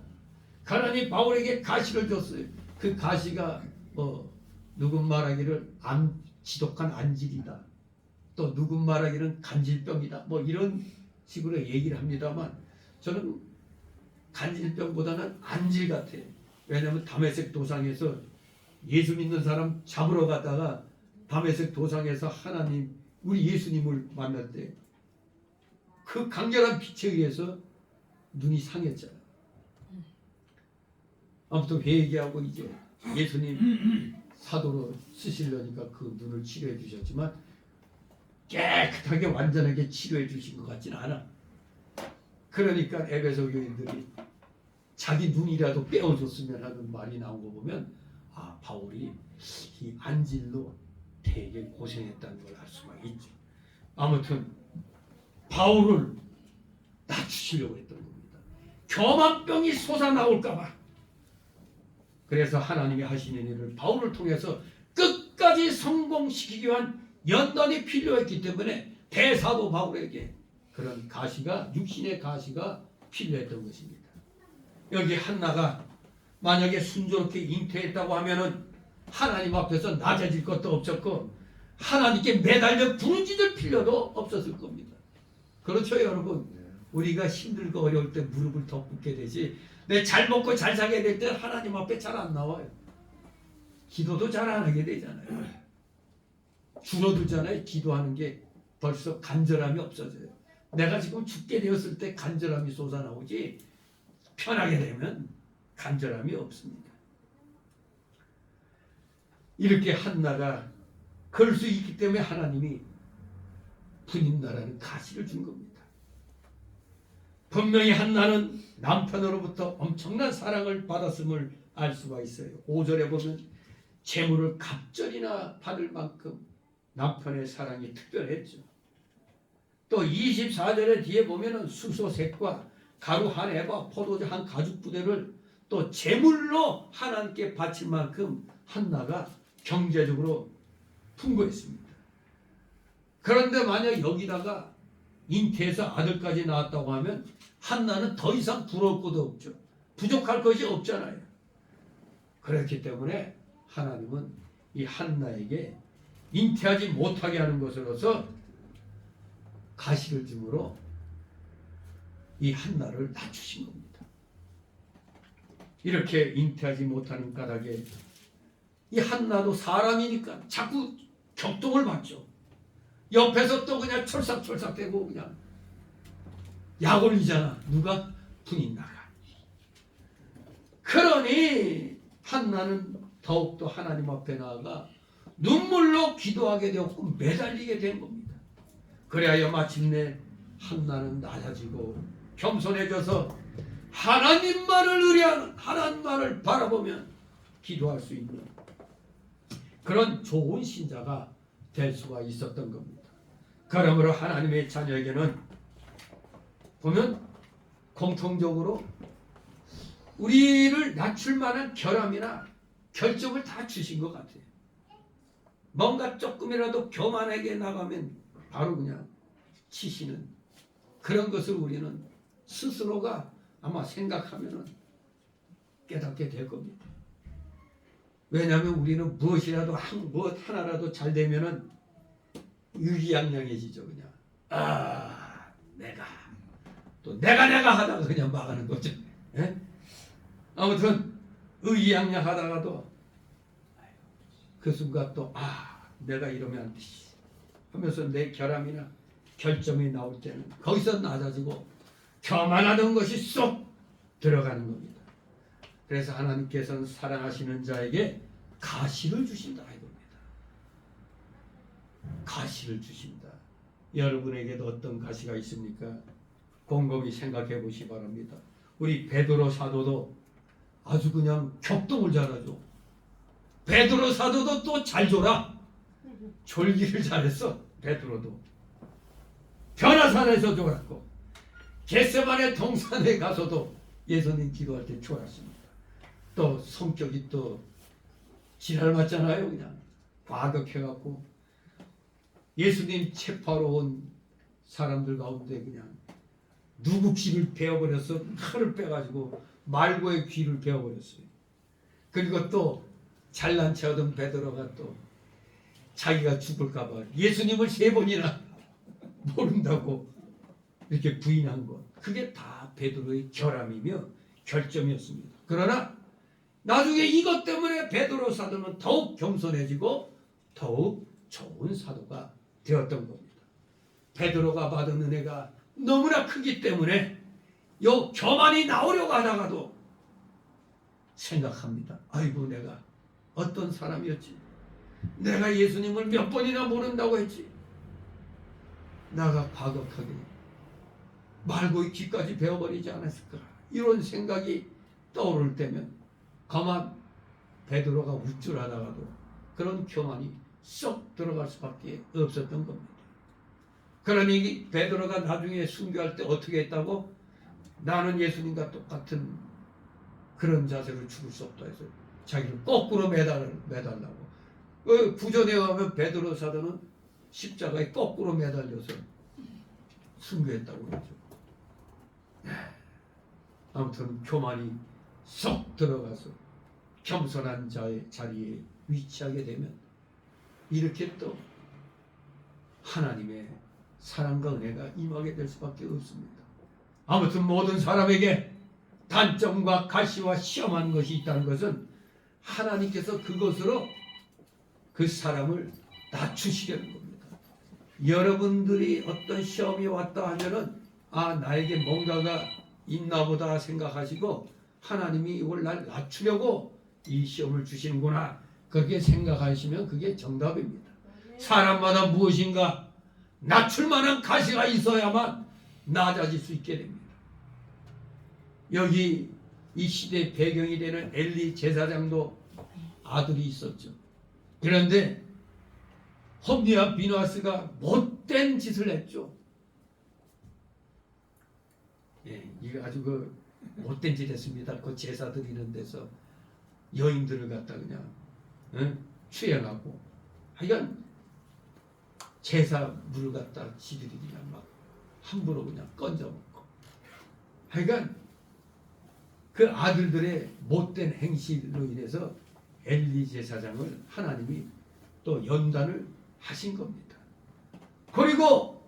[SPEAKER 3] 하나님 바울에게 가시를 줬어요. 그 가시가 누군 말하기를 지독한 안질이다. 또 누군 말하기는 간질병이다. 이런 식으로 얘기를 합니다만 저는 간질병보다는 안질 같아요. 왜냐하면 다메섹 도상에서 예수 믿는 사람 잡으러 가다가 다메섹 도상에서 하나님 우리 예수님을 만날 때 그 강렬한 빛에 의해서 눈이 상했잖아요. 아무튼 회개하고 이제 예수님 사도로 쓰시려니까 그 눈을 치료해 주셨지만 깨끗하게 완전하게 치료해 주신 것 같지는 않아. 그러니까 에베소 교인들이 자기 눈이라도 빼어줬으면 하는 말이 나온 거 보면 바울이 이 안질로 되게 고생했다는 걸 알 수가 있죠. 아무튼 바울을 낮추시려고 했던 겁니다. 교만병이 솟아나올까봐. 그래서 하나님이 하시는 일을 바울을 통해서 끝까지 성공시키기 위한 연단이 필요했기 때문에 대사도 바울에게 그런 가시가, 육신의 가시가 필요했던 것입니다. 여기 한나가 만약에 순조롭게 잉태했다고 하면은 하나님 앞에서 낮아질 것도 없었고 하나님께 매달려 부르짖을 필요도 없었을 겁니다. 그렇죠, 여러분? 우리가 힘들고 어려울 때 무릎을 더 꿇게 되지, 내 잘 먹고 잘 살게 될 때 하나님 앞에 잘 안 나와요. 기도도 잘 안 하게 되잖아요. 줄어들잖아요. 기도하는 게 벌써 간절함이 없어져요. 내가 지금 죽게 되었을 때 간절함이 솟아나오지, 편하게 되면 간절함이 없습니다. 이렇게 한나가 그럴 수 있기 때문에 하나님이 분인나라는 가시를 준 겁니다. 분명히 한나는 남편으로부터 엄청난 사랑을 받았음을 알 수가 있어요. 5절에 보면 재물을 갑절이나 받을 만큼 남편의 사랑이 특별했죠. 또 24절의 뒤에 보면은 수소색과 가루 한 에바, 포도주 한 가죽 부대를 또 제물로 하나님께 바칠 만큼 한나가 경제적으로 풍부했습니다. 그런데 만약 여기다가 잉태해서 아들까지 낳았다고 하면 한나는 더 이상 부러울 것도 없죠. 부족할 것이 없잖아요. 그렇기 때문에 하나님은 이 한나에게 잉태하지 못하게 하는 것으로서 가시를 줌으로 이 한나를 낮추신 겁니다. 이렇게 잉태하지 못하는 까닭에 이 한나도 사람이니까 자꾸 격동을 받죠. 옆에서 또 그냥 철삭철삭대고 그냥 약 올리잖아. 누가? 분인나가. 그러니 한나는 더욱더 하나님 앞에 나아가 눈물로 기도하게 되었고 매달리게 된 겁니다. 그래야 마침내 한나는 낮아지고 겸손해져서 하나님만을 의뢰하는, 하나님만을 바라보면 기도할 수 있는 그런 좋은 신자가 될 수가 있었던 겁니다. 그러므로 하나님의 자녀에게는 보면 공통적으로 우리를 낮출 만한 결함이나 결점을 다 주신 것 같아요. 뭔가 조금이라도 교만하게 나가면 바로 그냥 치시는 그런 것을 우리는 스스로가 아마 생각하면은 깨닫게 될 겁니다. 왜냐하면 우리는 무엇이라도 무엇 하나라도 잘 되면은 의기양양해지죠. 그냥 내가 하다가 그냥 망하는 거죠. 예? 아무튼 의기양양하다가도 그 순간 또 내가 이러면 안 되지 하면서 내 결함이나 결점이 나올 때는 거기서 낮아지고 교만하던 것이 쏙 들어가는 겁니다. 그래서 하나님께서는 사랑하시는 자에게 가시를 주신다 이겁니다. 가시를 주신다. 여러분에게도 어떤 가시가 있습니까? 곰곰이 생각해 보시 바랍니다. 우리 베드로 사도도 아주 그냥 격동을 잘하죠. 베드로 사도도 또 잘 졸아. 졸기를 잘했어. 베드로도 변화산에서 졸았고 겟세마네 동산에 가서도 예수님 기도할 때 졸았습니다. 또 성격이 또 지랄 맞잖아요. 그냥 과격해갖고 예수님 체포하러 온 사람들 가운데 그냥 누구 귀를 베어버렸어. 칼을 빼가지고 말고의 귀를 베어버렸어요. 그리고 또 잘난 체 얻은 베드로가 또 자기가 죽을까봐 예수님을 3번이나 모른다고 이렇게 부인한 것. 그게 다 베드로의 결함이며 결점이었습니다. 그러나 나중에 이것 때문에 베드로 사도는 더욱 겸손해지고 더욱 좋은 사도가 되었던 겁니다. 베드로가 받은 은혜가 너무나 크기 때문에 요 교만이 나오려고 하다가도 생각합니다. 아이고 내가 어떤 사람이었지. 내가 예수님을 몇 번이나 모른다고 했지. 나가 과격하게 말고의 귀까지 베어버리지 않았을까. 이런 생각이 떠오를 때면 가만 베드로가 우쭐하다가도 그런 교만이 쏙 들어갈 수밖에 없었던 겁니다. 그러니 베드로가 나중에 순교할 때 어떻게 했다고? 나는 예수님과 똑같은 그런 자세로 죽을 수 없다 해서 자기를 거꾸로 매달라고. 그 구전에 가면 베드로 사도는 십자가에 거꾸로 매달려서 순교했다고 그러죠. 아무튼 교만이 쏙 들어가서 겸손한 자의 자리에 위치하게 되면 이렇게 또 하나님의 사랑과 은혜가 임하게 될 수밖에 없습니다. 아무튼 모든 사람에게 단점과 가시와 시험한 것이 있다는 것은 하나님께서 그것으로 그 사람을 낮추시려는 겁니다. 여러분들이 어떤 시험이 왔다 하면은 나에게 뭔가가 있나 보다 생각하시고 하나님이 이걸 날 낮추려고 이 시험을 주시는구나 그렇게 생각하시면 그게 정답입니다. 사람마다 무엇인가 낮출 만한 가시가 있어야만 낮아질 수 있게 됩니다. 여기 이 시대의 배경이 되는 엘리 제사장도 아들이 있었죠. 그런데 홈리와 비누아스가 못된 짓을 했죠. 이거 아주 그 못된 짓 했습니다. 그 제사 드리는 데서 여인들을 갖다 그냥 취해가고 하여간 제사 물을 갖다 지들이 그냥 막 함부로 그냥 건져 먹고 하여간 그 아들들의 못된 행실로 인해서 엘리 제사장을 하나님이 또 연단을 하신 겁니다. 그리고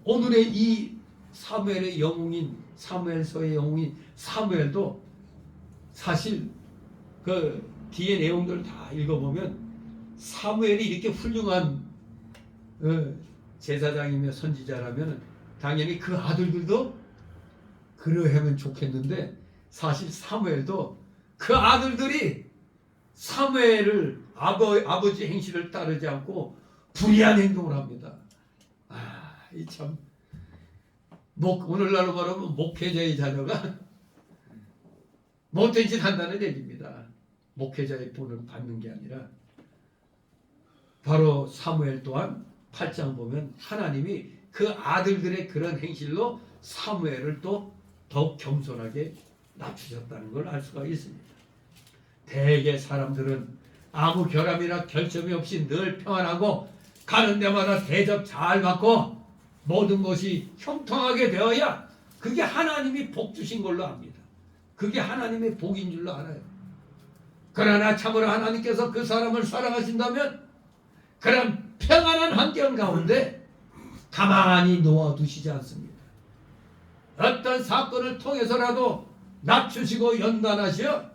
[SPEAKER 3] 오늘의 이 사무엘의 영웅인 사무엘서의 영웅인 사무엘도 사실 그 뒤에 내용들을 다 읽어보면 사무엘이 이렇게 훌륭한 제사장이며 선지자라면 당연히 그 아들들도 그러하면 좋겠는데 사실 사무엘도 그 아들들이 사무엘을 아버지 행실을 따르지 않고 불의한 행동을 합니다. 이 참 오늘날로 말하면 목회자의 자녀가 못된 짓 한다는 얘기입니다. 목회자의 본을 받는 게 아니라 바로 사무엘 또한 8장 보면 하나님이 그 아들들의 그런 행실로 사무엘을 또 더욱 겸손하게 낮추셨다는 걸 알 수가 있습니다. 대개 사람들은 아무 결함이나 결점이 없이 늘 평안하고 가는 데마다 대접 잘 받고 모든 것이 형통하게 되어야 그게 하나님이 복 주신 걸로 압니다. 그게 하나님의 복인 줄로 알아요. 그러나 참으로 하나님께서 그 사람을 사랑하신다면 그런 평안한 환경 가운데 가만히 놓아두시지 않습니다. 어떤 사건을 통해서라도 낮추시고 연단하시어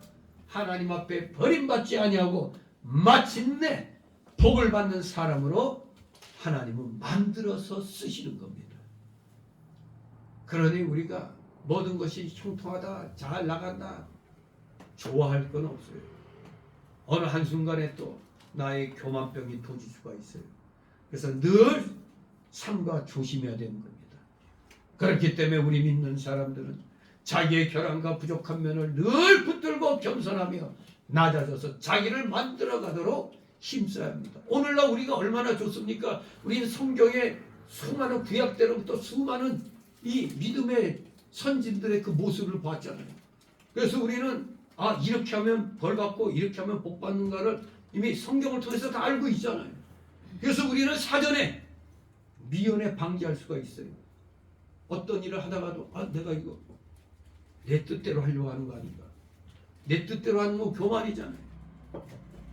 [SPEAKER 3] 하나님 앞에 버림받지 아니하고 마침내 복을 받는 사람으로 하나님은 만들어서 쓰시는 겁니다. 그러니 우리가 모든 것이 형통하다, 잘 나간다 좋아할 건 없어요. 어느 한순간에 또 나의 교만병이 도질 수가 있어요. 그래서 늘 삼가 조심해야 되는 겁니다. 그렇기 때문에 우리 믿는 사람들은 자기의 결함과 부족한 면을 늘 붙들고 겸손하며 낮아져서 자기를 만들어 가도록 힘써야 합니다. 오늘날 우리가 얼마나 좋습니까? 우리는 성경에 수많은 구약때로부터 수많은 이 믿음의 선진들의 그 모습을 봤잖아요. 그래서 우리는 이렇게 하면 벌 받고 이렇게 하면 복 받는가를 이미 성경을 통해서 다 알고 있잖아요. 그래서 우리는 사전에 미연에 방지할 수가 있어요. 어떤 일을 하다가도 내가 이거 내 뜻대로 하려고 하는 거 아닌가. 내 뜻대로 하는 거 교만이잖아요.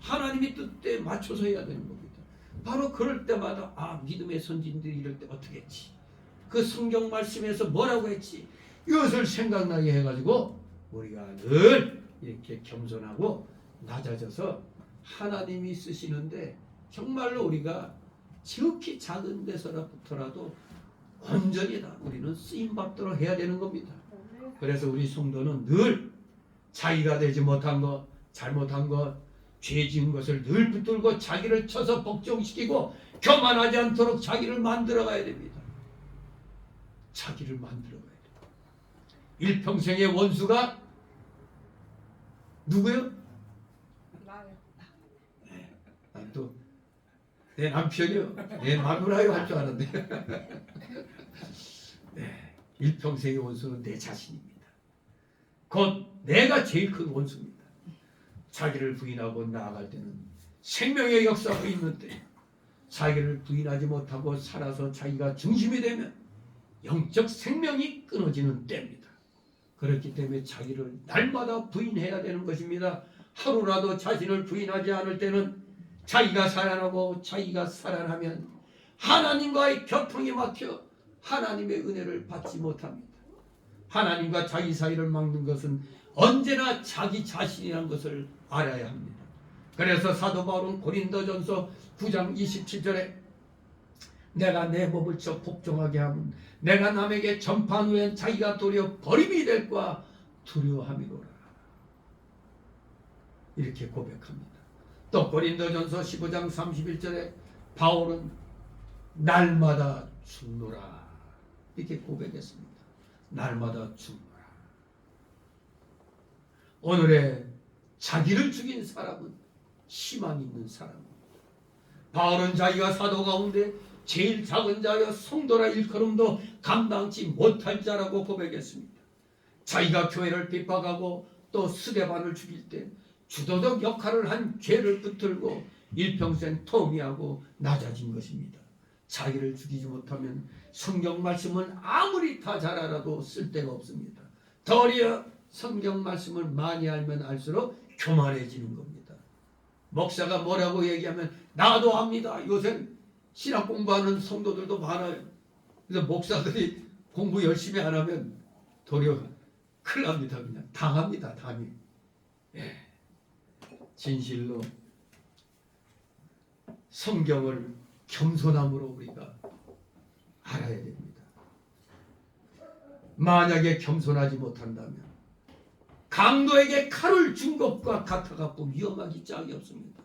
[SPEAKER 3] 하나님의 뜻에 맞춰서 해야 되는 겁니다. 바로 그럴 때마다 믿음의 선진들이 이럴 때 어떻게 했지? 그 성경 말씀에서 뭐라고 했지? 이것을 생각나게 해가지고 우리가 늘 이렇게 겸손하고 낮아져서 하나님이 쓰시는데 정말로 우리가 지극히 작은 데서부터라도 온전히 다 우리는 쓰임받도록 해야 되는 겁니다. 그래서 우리 성도는 늘 자기가 되지 못한 것, 잘못한 것, 죄 지은 것을 늘 붙들고 자기를 쳐서 복종시키고 교만하지 않도록 자기를 만들어가야 됩니다. 자기를 만들어가야 돼요. 일평생의 원수가 누구요?
[SPEAKER 4] 나요.
[SPEAKER 3] 또 내 남편이요. 내 마누라요 할 줄 아는데. 네, 일평생의 원수는 내 자신입니다. 곧 내가 제일 큰 원수입니다. 자기를 부인하고 나아갈 때는 생명의 역사가 있는데 자기를 부인하지 못하고 살아서 자기가 중심이 되면 영적 생명이 끊어지는 때입니다. 그렇기 때문에 자기를 날마다 부인해야 되는 것입니다. 하루라도 자신을 부인하지 않을 때는 자기가 살아나고 자기가 살아나면 하나님과의 교통이 막혀 하나님의 은혜를 받지 못합니다. 하나님과 자기 사이를 막는 것은 언제나 자기 자신이라는 것을 알아야 합니다. 그래서 사도 바울은 고린도전서 9장 27절에 내가 내 몸을 쳐 복종하게 하면 내가 남에게 전파한 후엔 자기가 도리어 버림이 될까 두려워함이로라. 이렇게 고백합니다. 또 고린도전서 15장 31절에 바울은 날마다 죽노라 이렇게 고백했습니다. 날마다 죽노라. 오늘의 자기를 죽인 사람은 희망이 있는 사람입니다. 바울은 자기가 사도 가운데 제일 작은 자여 성도라 일컬음도 감당치 못할 자라고 고백했습니다. 자기가 교회를 핍박하고 또 스데반을 죽일 때 주도적 역할을 한 죄를 붙들고 일평생 통회하고 낮아진 것입니다. 자기를 죽이지 못하면 성경 말씀은 아무리 다 잘 알아도 쓸데가 없습니다. 도리어 성경 말씀을 많이 알면 알수록 교만해지는 겁니다. 목사가 뭐라고 얘기하면 나도 압니다. 요새 신학 공부하는 성도들도 많아요. 그래서 목사들이 공부 열심히 안 하면 도리어 큰일 납니다. 그냥 당합니다. 당해. 예. 진실로 성경을 겸손함으로 우리가 알아야 됩니다. 만약에 겸손하지 못한다면 강도에게 칼을 준 것과 같아갖고 위험하기 짝이 없습니다.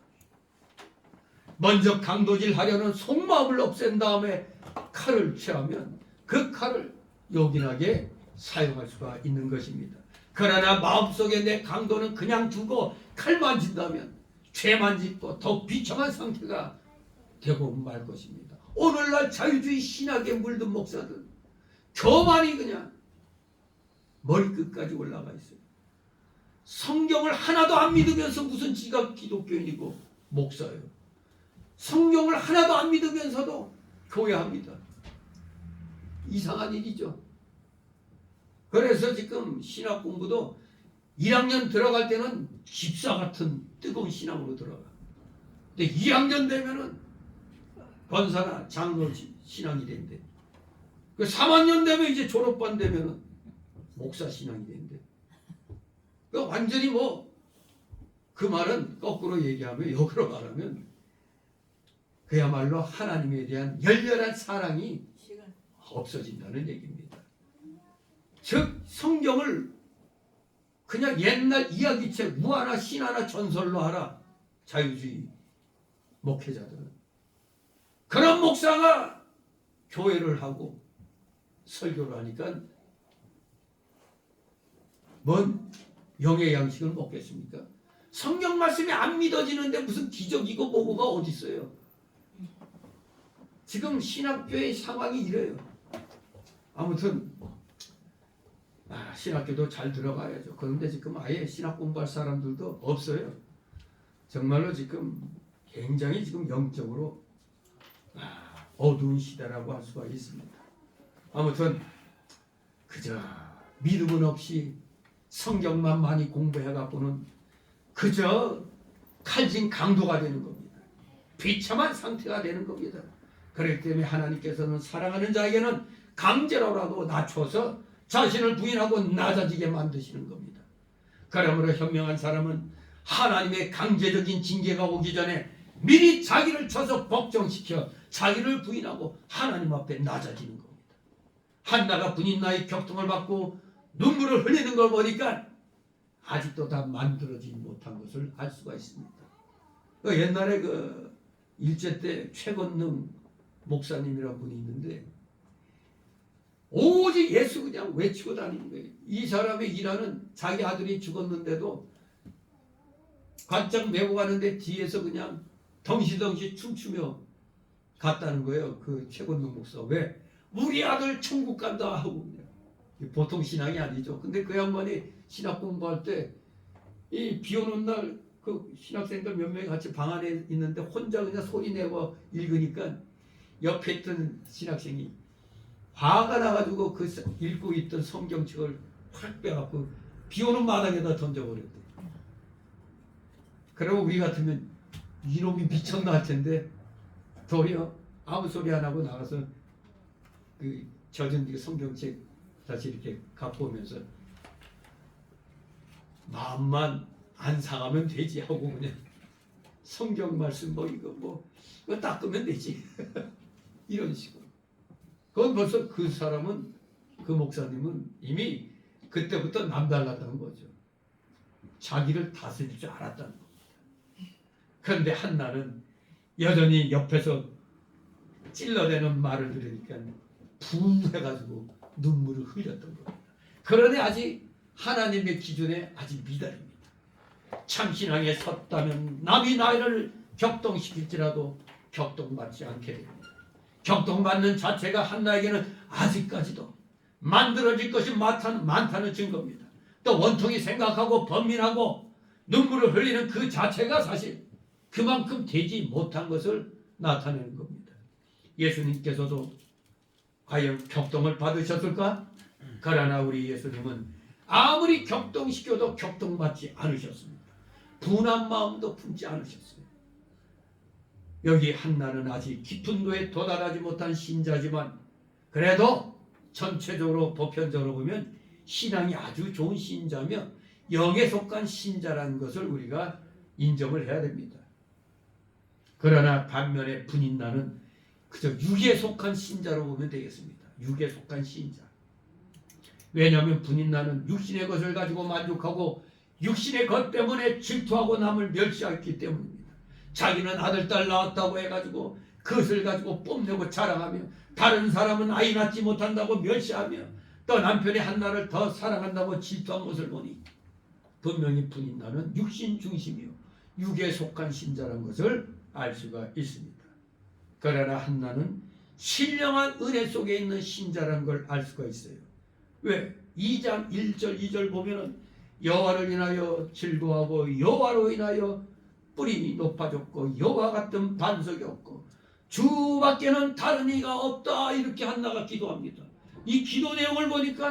[SPEAKER 3] 먼저 강도질 하려는 속마음을 없앤 다음에 칼을 취하면 그 칼을 요긴하게 사용할 수가 있는 것입니다. 그러나 마음속에 내 강도는 그냥 두고 칼 만진다면 죄만 짓고 더 비참한 상태가 되고 말 것입니다. 오늘날 자유주의 신학에 물든 목사들 교만이 그냥 머리끝까지 올라가 있어요. 성경을 하나도 안 믿으면서 무슨 지가 기독교인이고 목사예요. 성경을 하나도 안 믿으면서도 교회합니다. 이상한 일이죠. 그래서 지금 신학 공부도 1학년 들어갈 때는 집사 같은 뜨거운 신앙으로 들어가. 근데 2학년 되면은 권사나 장로 신앙이 된대. 그 3학년 되면 이제 졸업반 되면은 목사 신앙이 된대. 그 완전히 그 말은 거꾸로 얘기하면 역으로 말하면 그야말로 하나님에 대한 열렬한 사랑이 없어진다는 얘기입니다. 즉 성경을 그냥 옛날 이야기책 무하나 신하나 전설로 하라. 자유주의 목회자들은 그런 목사가 교회를 하고 설교를 하니까 뭔 영의 양식을 먹겠습니까? 성경 말씀이 안 믿어지는데 무슨 기적이고 뭐고가 어디 있어요? 지금 신학교의 상황이 이래요. 아무튼 신학교도 잘 들어가야죠. 그런데 지금 아예 신학 공부할 사람들도 없어요. 정말로 지금 굉장히 지금 영적으로 어두운 시대라고 할 수가 있습니다. 아무튼 그저 믿음은 없이 성경만 많이 공부해갖고는 그저 칼진 강도가 되는 겁니다. 비참한 상태가 되는 겁니다. 그렇기 때문에 하나님께서는 사랑하는 자에게는 강제로라도 낮춰서 자신을 부인하고 낮아지게 만드시는 겁니다. 그러므로 현명한 사람은 하나님의 강제적인 징계가 오기 전에 미리 자기를 쳐서 복종시켜 자기를 부인하고 하나님 앞에 낮아지는 겁니다. 한나가 분인나의 격통을 받고 눈물을 흘리는 걸 보니까 아직도 다 만들어지지 못한 것을 알 수가 있습니다. 옛날에 일제 때 최건능 목사님이라는 분이 있는데 오직 예수 그냥 외치고 다니는 거예요. 이 사람의 일하는 자기 아들이 죽었는데도 관짝 메고 가는데 뒤에서 그냥 덩시덩시 춤추며 갔다는 거예요. 그 최건동 목사. 왜? 우리 아들 천국 간다 하고. 보통 신앙이 아니죠. 근데 그 양반이 신학 공부할 때 이 비 오는 날 그 신학생들 몇 명이 같이 방 안에 있는데 혼자 그냥 소리 내고 읽으니까 옆에 있던 신학생이 화가 나가지고 그 읽고 있던 성경책을 확 빼갖고 비 오는 마당에다 던져버렸대. 그러면 우리 같으면 이놈이 미쳤나 할 텐데 도리어 아무 소리 안 하고 나가서 그 젖은 그 성경책 다시 이렇게 갖고 오면서 마음만 안 상하면 되지 하고 그냥 성경 말씀 뭐 이거 닦으면 되지 이런 식으로. 그건 벌써 그 사람은 그 목사님은 이미 그때부터 남달랐다는 거죠. 자기를 다스릴 줄 알았다는 겁니다. 그런데 한나는 여전히 옆에서 찔러대는 말을 들으니까 분해가지고 눈물을 흘렸던 겁니다. 그러니 아직 하나님의 기준에 아직 미달입니다. 참신앙에 섰다면 남이 나를 격동시킬지라도 격동받지 않게 됩니다. 격동받는 자체가 한나에게는 아직까지도 만들어질 것이 많다는 증거입니다. 또 원통이 생각하고 번민하고 눈물을 흘리는 그 자체가 사실 그만큼 되지 못한 것을 나타내는 겁니다. 예수님께서도 과연 격동을 받으셨을까? 그러나 우리 예수님은 아무리 격동시켜도 격동받지 않으셨습니다. 분한 마음도 품지 않으셨어요. 여기 한나는 아직 깊은 도에 도달하지 못한 신자지만 그래도 전체적으로 보편적으로 보면 신앙이 아주 좋은 신자며 영에 속한 신자라는 것을 우리가 인정을 해야 됩니다. 그러나 반면에 분인나는 그저 육에 속한 신자로 보면 되겠습니다. 육에 속한 신자. 왜냐하면 분인나는 육신의 것을 가지고 만족하고 육신의 것 때문에 질투하고 남을 멸시했기 때문입니다. 자기는 아들, 딸 낳았다고 해가지고 그것을 가지고 뽐내고 자랑하며 다른 사람은 아이 낳지 못한다고 멸시하며 또 남편이 한나를 더 사랑한다고 질투한 것을 보니 분명히 분인나는 육신 중심이요 육에 속한 신자라는 것을 알 수가 있습니다. 그러나 한나는 신령한 은혜 속에 있는 신자라는 걸 알 수가 있어요. 왜? 2장 1절 2절 보면은 여호와를 인하여 즐거워하고 여호와로 인하여 뿌리 높아졌고 여호와 같은 반석이 없고 주밖에는 다른 이가 없다 이렇게 한나가 기도합니다. 이 기도 내용을 보니까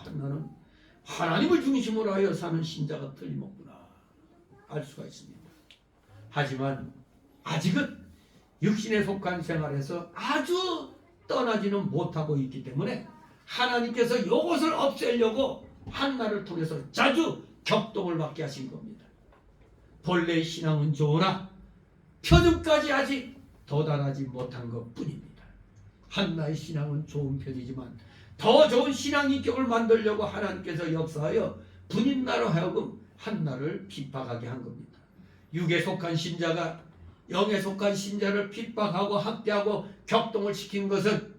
[SPEAKER 3] 한나는 하나님을 중심으로 하여 사는 신자가 틀림없구나 알 수가 있습니다. 하지만 아직은 육신에 속한 생활에서 아주 떠나지는 못하고 있기 때문에 하나님께서 이것을 없애려고 한나를 통해서 자주 격동을 받게 하신 겁니다. 본래의 신앙은 좋으나 표준까지 아직 도달하지 못한 것뿐입니다. 한나의 신앙은 좋은 편이지만 더 좋은 신앙 인격을 만들려고 하나님께서 역사하여 분인나로 하여금 한나를 핍박하게 한 겁니다. 육에 속한 신자가 영에 속한 신자를 핍박하고 학대하고 격동을 시킨 것은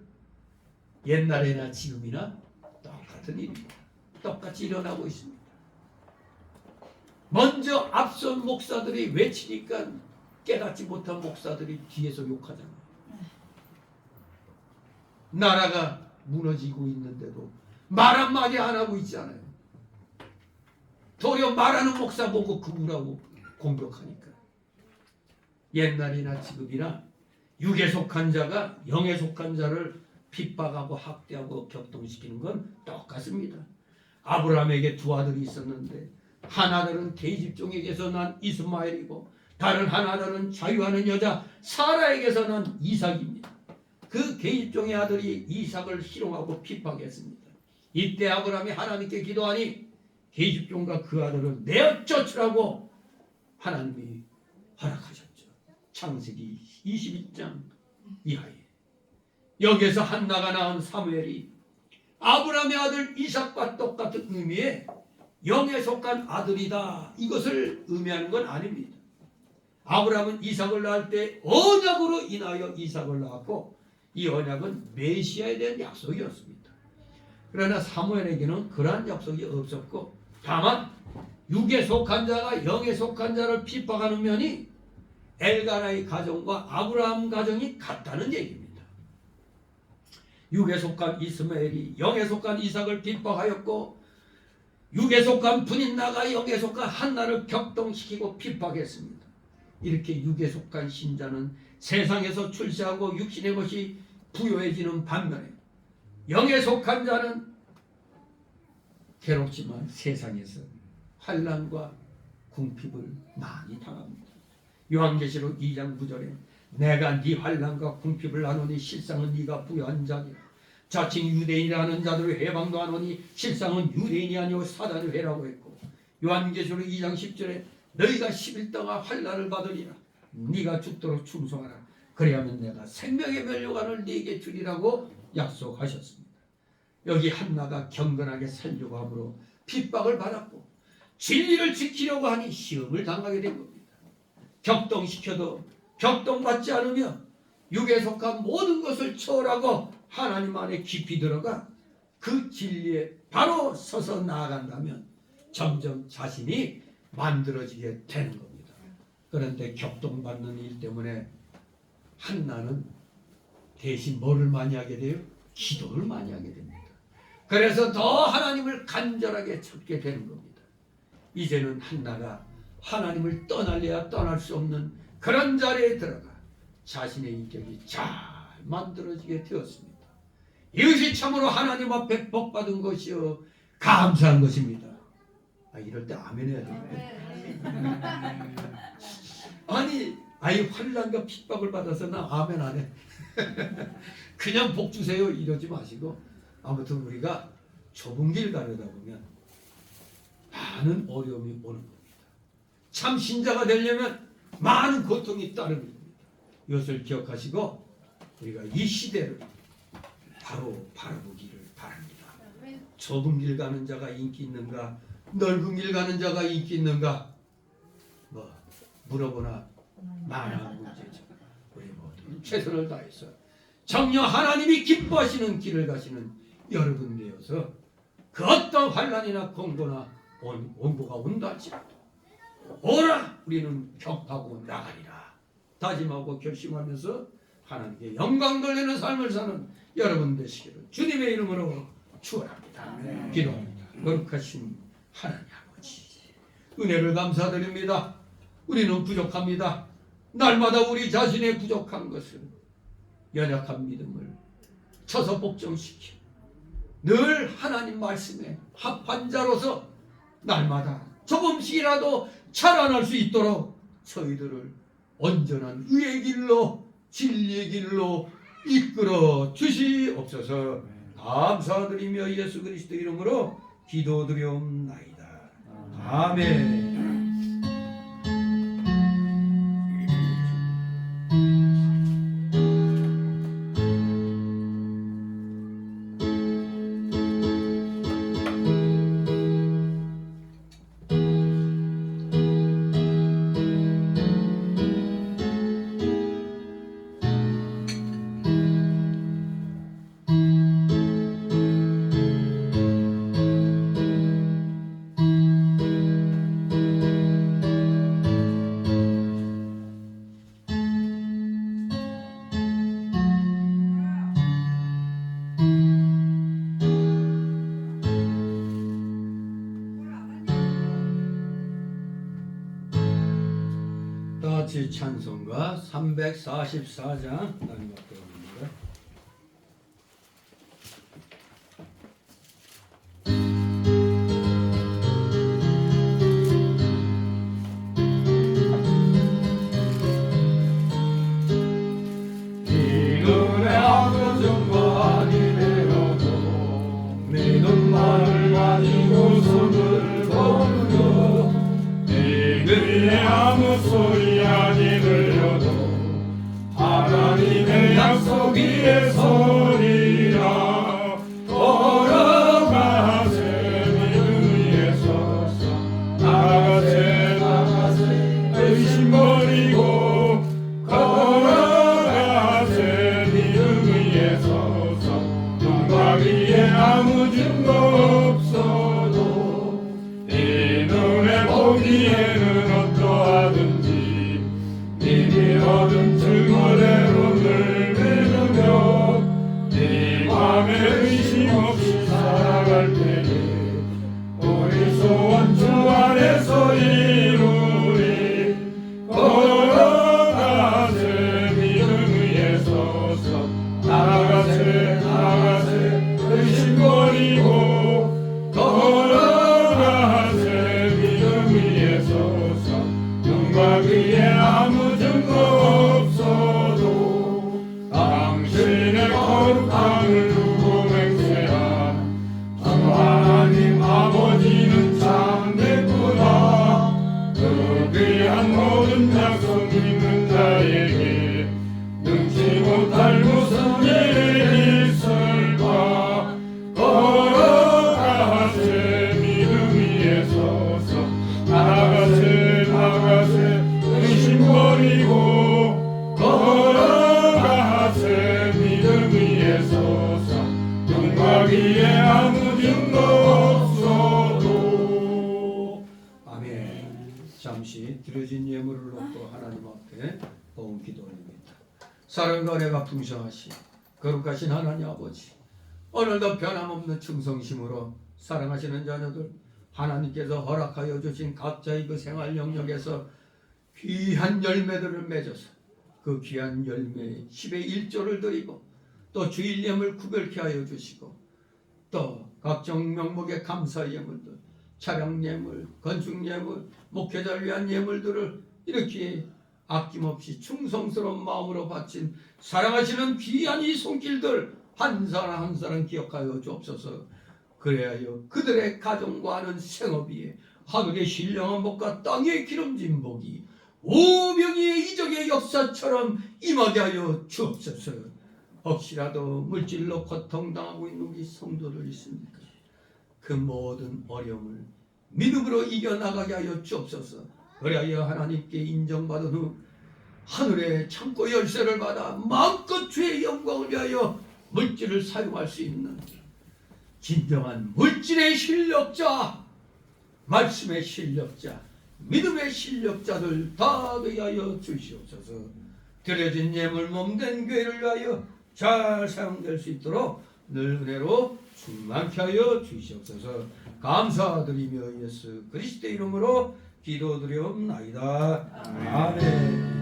[SPEAKER 3] 옛날이나 지금이나 똑같은 일입니다. 똑같이 일어나고 있습니다. 먼저 앞선 목사들이 외치니까 깨닫지 못한 목사들이 뒤에서 욕하잖아요. 나라가 무너지고 있는데도 말 한마디 안 하고 있잖아요. 도리어 말하는 목사 보고 그우라고 공격하니까. 옛날이나 지금이나 육에 속한 자가 영에 속한 자를 핍박하고 학대하고 격동시키는 건 똑같습니다. 아브라함에게 두 아들이 있었는데 한 아들은 계집종에게서 난 이스마엘이고 다른 한 아들은 자유하는 여자 사라에게서 난 이삭입니다. 그 계집종의 아들이 이삭을 희롱하고 핍박했습니다. 이때 아브라함이 하나님께 기도하니 계집종과 그 아들을 내어 쫓으라고 하나님이 허락하셨죠. 창세기 21장 이하에. 여기에서 한나가 낳은 사무엘이 아브라함의 아들 이삭과 똑같은 의미의 영에 속한 아들이다. 이것을 의미하는 건 아닙니다. 아브라함은 이삭을 낳을 때 언약으로 인하여 이삭을 낳았고 이 언약은 메시아에 대한 약속이었습니다. 그러나 사무엘에게는 그러한 약속이 없었고 다만 육에 속한 자가 영에 속한 자를 핍박하는 면이 엘가나의 가정과 아브라함 가정이 같다는 얘기입니다. 육에 속한 이스마엘이 영에 속한 이삭을 핍박하였고 육에 속한 분인나가 영에 속한 한나를 격동시키고 핍박했습니다. 이렇게 육에 속한 신자는 세상에서 출세하고 육신의 것이 부요해지는 반면에 영에 속한 자는 괴롭지만 세상에서 환난과 궁핍을 많이 당합니다. 요한계시록 2장 9절에 내가 네 환난과 궁핍을 하노니 실상은 네가 부요한 자니라. 자칭 유대인이라는 자들을 해방도 하노니 실상은 유대인이 아니오 사단의 회라고 했고, 요한계시록 2장 10절에 너희가 11등과 환난을 받으리라. 네가 죽도록 충성하라. 그래야면 내가 생명의 면류관을 네게 주리라고 약속하셨습니다. 여기 한나가 경건하게 살려고 함으로 핍박을 받았고 진리를 지키려고 하니 시험을 당하게 된 겁니다. 격동시켜도 격동받지 않으면 육에 속한 모든 것을 초월하고 하나님 안에 깊이 들어가 그 진리에 바로 서서 나아간다면 점점 자신이 만들어지게 되는 겁니다. 그런데 격동받는 일 때문에 한나는 대신 뭐를 많이 하게 돼요? 기도를 많이 하게 됩니다. 그래서 더 하나님을 간절하게 찾게 되는 겁니다. 이제는 한나가 하나님을 떠날래야 떠날 수 없는 그런 자리에 들어가 자신의 인격이 잘 만들어지게 되었습니다. 이것이 참으로 하나님 앞에 복받은 것이요 감사한 것입니다. 이럴 때 아멘 해야 됩니다. 아니 환난과 핍박을 받아서 나 아멘 안 해. 그냥 복 주세요 이러지 마시고, 아무튼 우리가 좁은 길 가려다 보면 많은 어려움이 오는 겁니다. 참 신자가 되려면 많은 고통이 따르는 겁니다. 이것을 기억하시고 우리가 이 시대를 바로 바라보기를 바랍니다. 좁은 길 가는 자가 인기 있는가, 넓은 길 가는 자가 인기 있는가, 물어보나 만한 문제죠. 우리 모두 최선을 다해서 정녕 하나님이 기뻐하시는 길을 가시는 여러분 되어서 그 어떤 환난이나 공고나 원고가 온다 할지라도 오라 우리는 격하고 나가리라 다짐하고 결심하면서 하나님께 영광 돌리는 삶을 사는 여러분 되시기를 주님의 이름으로 축원합니다. 기도합니다. 거룩하신 하나님 아버지, 은혜를 감사드립니다. 우리는 부족합니다. 날마다 우리 자신의 부족한 것을, 연약한 믿음을 쳐서 복종시켜 늘 하나님 말씀에 합한 자로서 날마다 조금씩이라도 자라날 수 있도록 저희들을 온전한 의의 길로 진리의 길로 이끌어 주시옵소서. 감사드리며 예수 그리스도 이름으로 기도드리옵나이다. 아멘. 다같이 찬송가 344장 나님 앞에 옵니다.
[SPEAKER 2] 이눈에 아무 정관이 되어도 믿음만을 가지고 손을 거두고 이 그의 아무 소리 아니 들려도 하나님의 약속
[SPEAKER 3] 드려진 예물을 놓고 하나님 앞에 보험 기도합니다. 사랑과 은혜가 풍성하시 거룩하신 하나님 아버지, 오늘도 변함없는 충성심으로 사랑하시는 자녀들 하나님께서 허락하여 주신 각자의 그 생활 영역에서 귀한 열매들을 맺어서 그 귀한 열매의 10의 1조를 드리고 또 주일 예물 구별케 하여 주시고 또 각종 명목의 감사 예물들, 차량 예물, 건축 예물, 목회자를 위한 예물들을 이렇게 아낌없이 충성스러운 마음으로 바친 사랑하시는 귀한 이 손길들 한 사람 한 사람 기억하여 주옵소서. 그래야여 그들의 가정과 하는 생업 위에 하늘의 신령한 복과 땅의 기름진 복이 오병이의 이적의 역사처럼 임하게 하여 주옵소서. 혹시라도 물질로 고통당하고 있는 우리 성도들 있습니까? 그 모든 어려움을 믿음으로 이겨나가게 하여 주옵소서. 그래야 하나님께 인정받은 후 하늘의 창고 열쇠를 받아 마음껏 주의 영광을 위하여 물질을 사용할 수 있는 진정한 물질의 실력자, 말씀의 실력자, 믿음의 실력자들 다 되게 하여 주시옵소서. 드려진 예물 몸된 교회를 위하여 잘 사용될 수 있도록 늘 은혜로 충만케 하여 주시옵소서. 감사드리며 예수 그리스도의 이름으로 기도드리옵나이다. 아멘.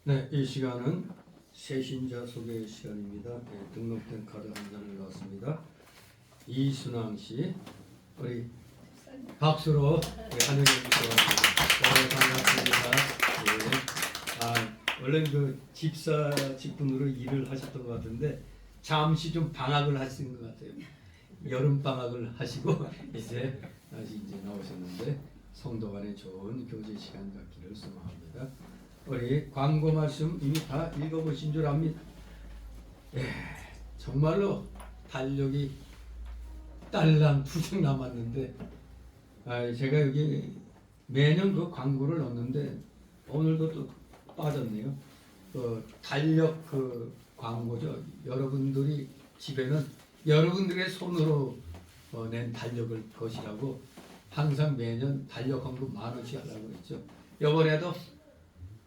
[SPEAKER 3] 네, 이 시간은 새신자 소개 시간입니다. 네, 등록된 카드 한 장을 넣었습니다. 이순왕 씨, 우리 박수로 환영해 주시기 반갑습니다. 원래 그 집사 직분으로 일을 하셨던 것 같은데 잠시 좀 방학을 하신 것 같아요. 여름 방학을 하시고 이제 다시 나오셨는데 성도 간에 좋은 교제 시간 갖기를 소망합니다. 우리 광고 말씀 이미 다 읽어보신 줄 압니다. 정말로 달력이 딸랑 2장 남았는데 제가 여기 매년 그 광고를 넣는데 오늘도 또 빠졌네요. 그 달력 그 광고죠. 여러분들이 집에는 여러분들의 손으로 낸 달력을 거시라고 항상 매년 달력 광고 10,000원씩 하려고 했죠. 이번에도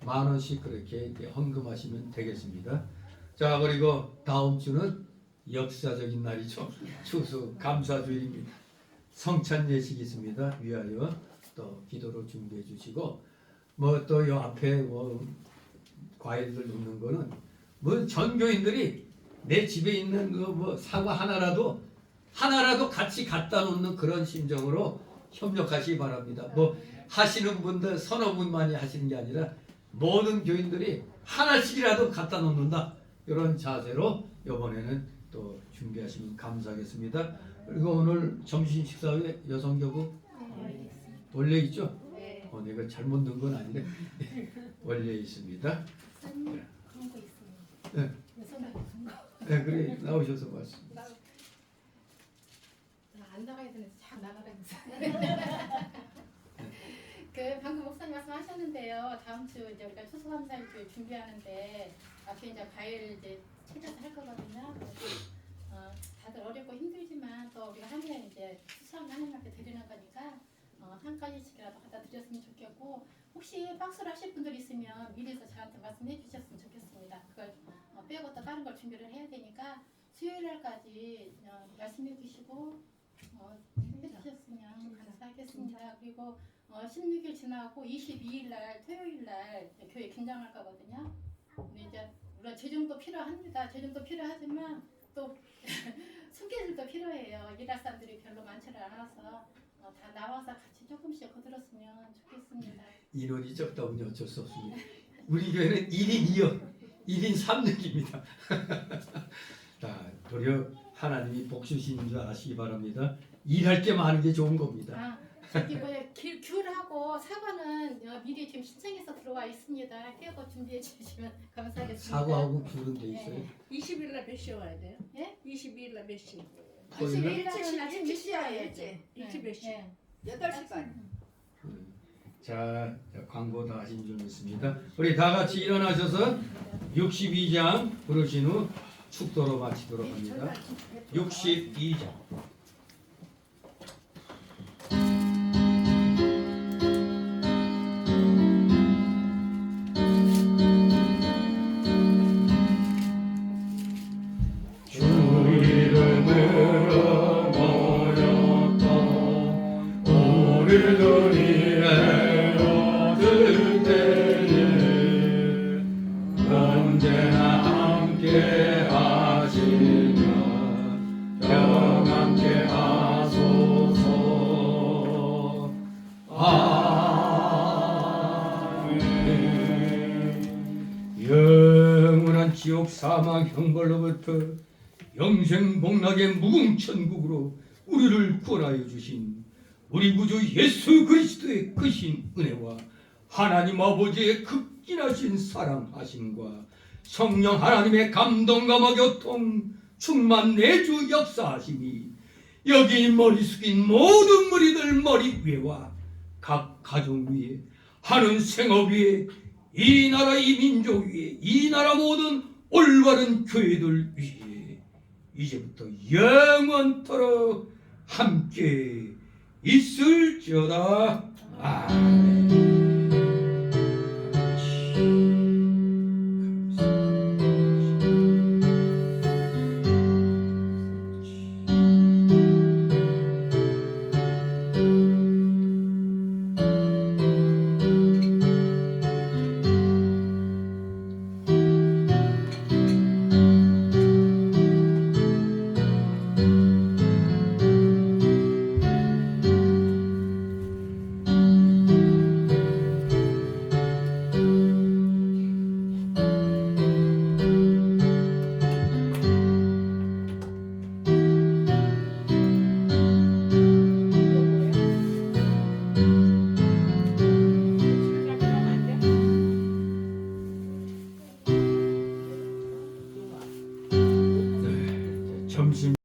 [SPEAKER 3] 10,000원씩 그렇게 헌금하시면 되겠습니다. 자, 그리고 다음 주는 역사적인 날이죠. 추수 감사주일입니다. 성찬 예식이 있습니다. 위하여 또 기도로 준비해 주시고 뭐 또 요 앞에 뭐 과일들 놓는 거는 뭐 전교인들이 내 집에 있는 그 뭐 사과 하나라도 같이 갖다 놓는 그런 심정으로 협력하시기 바랍니다. 뭐 하시는 분들 서너 분만이 하시는 게 아니라 모든 교인들이 하나씩이라도 갖다 놓는다. 이런 자세로 이번에는 또 준비하시면 감사하겠습니다. 그리고 오늘 점심 식사 후에 여성교부 원래 있죠? 내가 잘못 넣은 건 아닌데 원래 있습니다.
[SPEAKER 4] 그런 거 있어요.
[SPEAKER 3] 네. 네, 그래 나오셔서 말씀.
[SPEAKER 4] 안 나가야 되는데 잘 나가라면서. 그 방금 목사님 말씀하셨는데요. 다음 주 이제 우리가 추수감사일주일 준비하는데 앞에 이제 과일 이제 찾아서 할 거거든요. 다들 어렵고 힘들지만 또 우리가 하면 이제 추수하면 하나님 앞에 드리는 거니까 한 가지씩이라도 갖다 드렸으면 좋겠고 혹시 박스를 하실 분들 있으면 미리서 저한테 말씀해 주셨으면 좋겠습니다. 그걸 빼고 또 다른 걸 준비를 해야 되니까 수요일 날까지 말씀해 주시고 해주셨으면 감사하겠습니다. 그리고 16일 지나고 22일 날 토요일 날 교회 김장할 거거든요. 근데 이제 물론 재정도 필요합니다. 재정도 필요하지만 또 스케줄도 필요해요. 일할 사람들이 별로 많지를 않아서 다 나와서 같이 조금씩 거들었으면 좋겠습니다.
[SPEAKER 3] 인원이 적다 보니 어쩔 수 없습니다. 우리 교회는 1인 2역, 1인 3역입니다. 자, 도리어 하나님이 복 주시는 줄 아시기 바랍니다. 일할 게 많은 게 좋은 겁니다.
[SPEAKER 4] 저기 귤하고 사과는 미리 지금 신청해서 들어와 있습니다. 깨고 준비해 주시면 감사하겠습니다.
[SPEAKER 3] 사과하고 귤은 돼 있어요.
[SPEAKER 5] 20일 날 몇 시에 와야 돼요?
[SPEAKER 4] 예?
[SPEAKER 5] 22일 날 몇 시?
[SPEAKER 3] 토요일 날?
[SPEAKER 4] 일찍 아침
[SPEAKER 5] 일찍
[SPEAKER 4] 10시에 와야지.
[SPEAKER 5] 와야지. 일찍 몇 시?
[SPEAKER 4] 네.
[SPEAKER 5] 8시간.
[SPEAKER 3] 자, 광고 다 하신 줄 믿습니다. 우리 다 같이 일어나셔서 62장 부르신 후 축도로 마치도록 합니다. 62장.
[SPEAKER 2] 주 이름으로 모였다 우리들이 내려들 때에 언제나 함께 하시며 영함께 하소서. 아멘.
[SPEAKER 3] 영원한 지옥 사망 형벌로부터 영생 복락의 무궁천국으로 우리를 구원하여 주신 우리 구주 예수 그리스도의 크신 은혜와 하나님 아버지의 극진하신 사랑하심과 성령 하나님의 감동감화 교통 충만 내주 역사하심이 여기 머리 숙인 모든 무리들 머리 위에와 각 가정 위에 하는 생업 위에 이 나라 이 민족 위에 이 나라 모든 올바른 교회들 위에 이제부터 영원토록 함께 있을지어다. 아멘.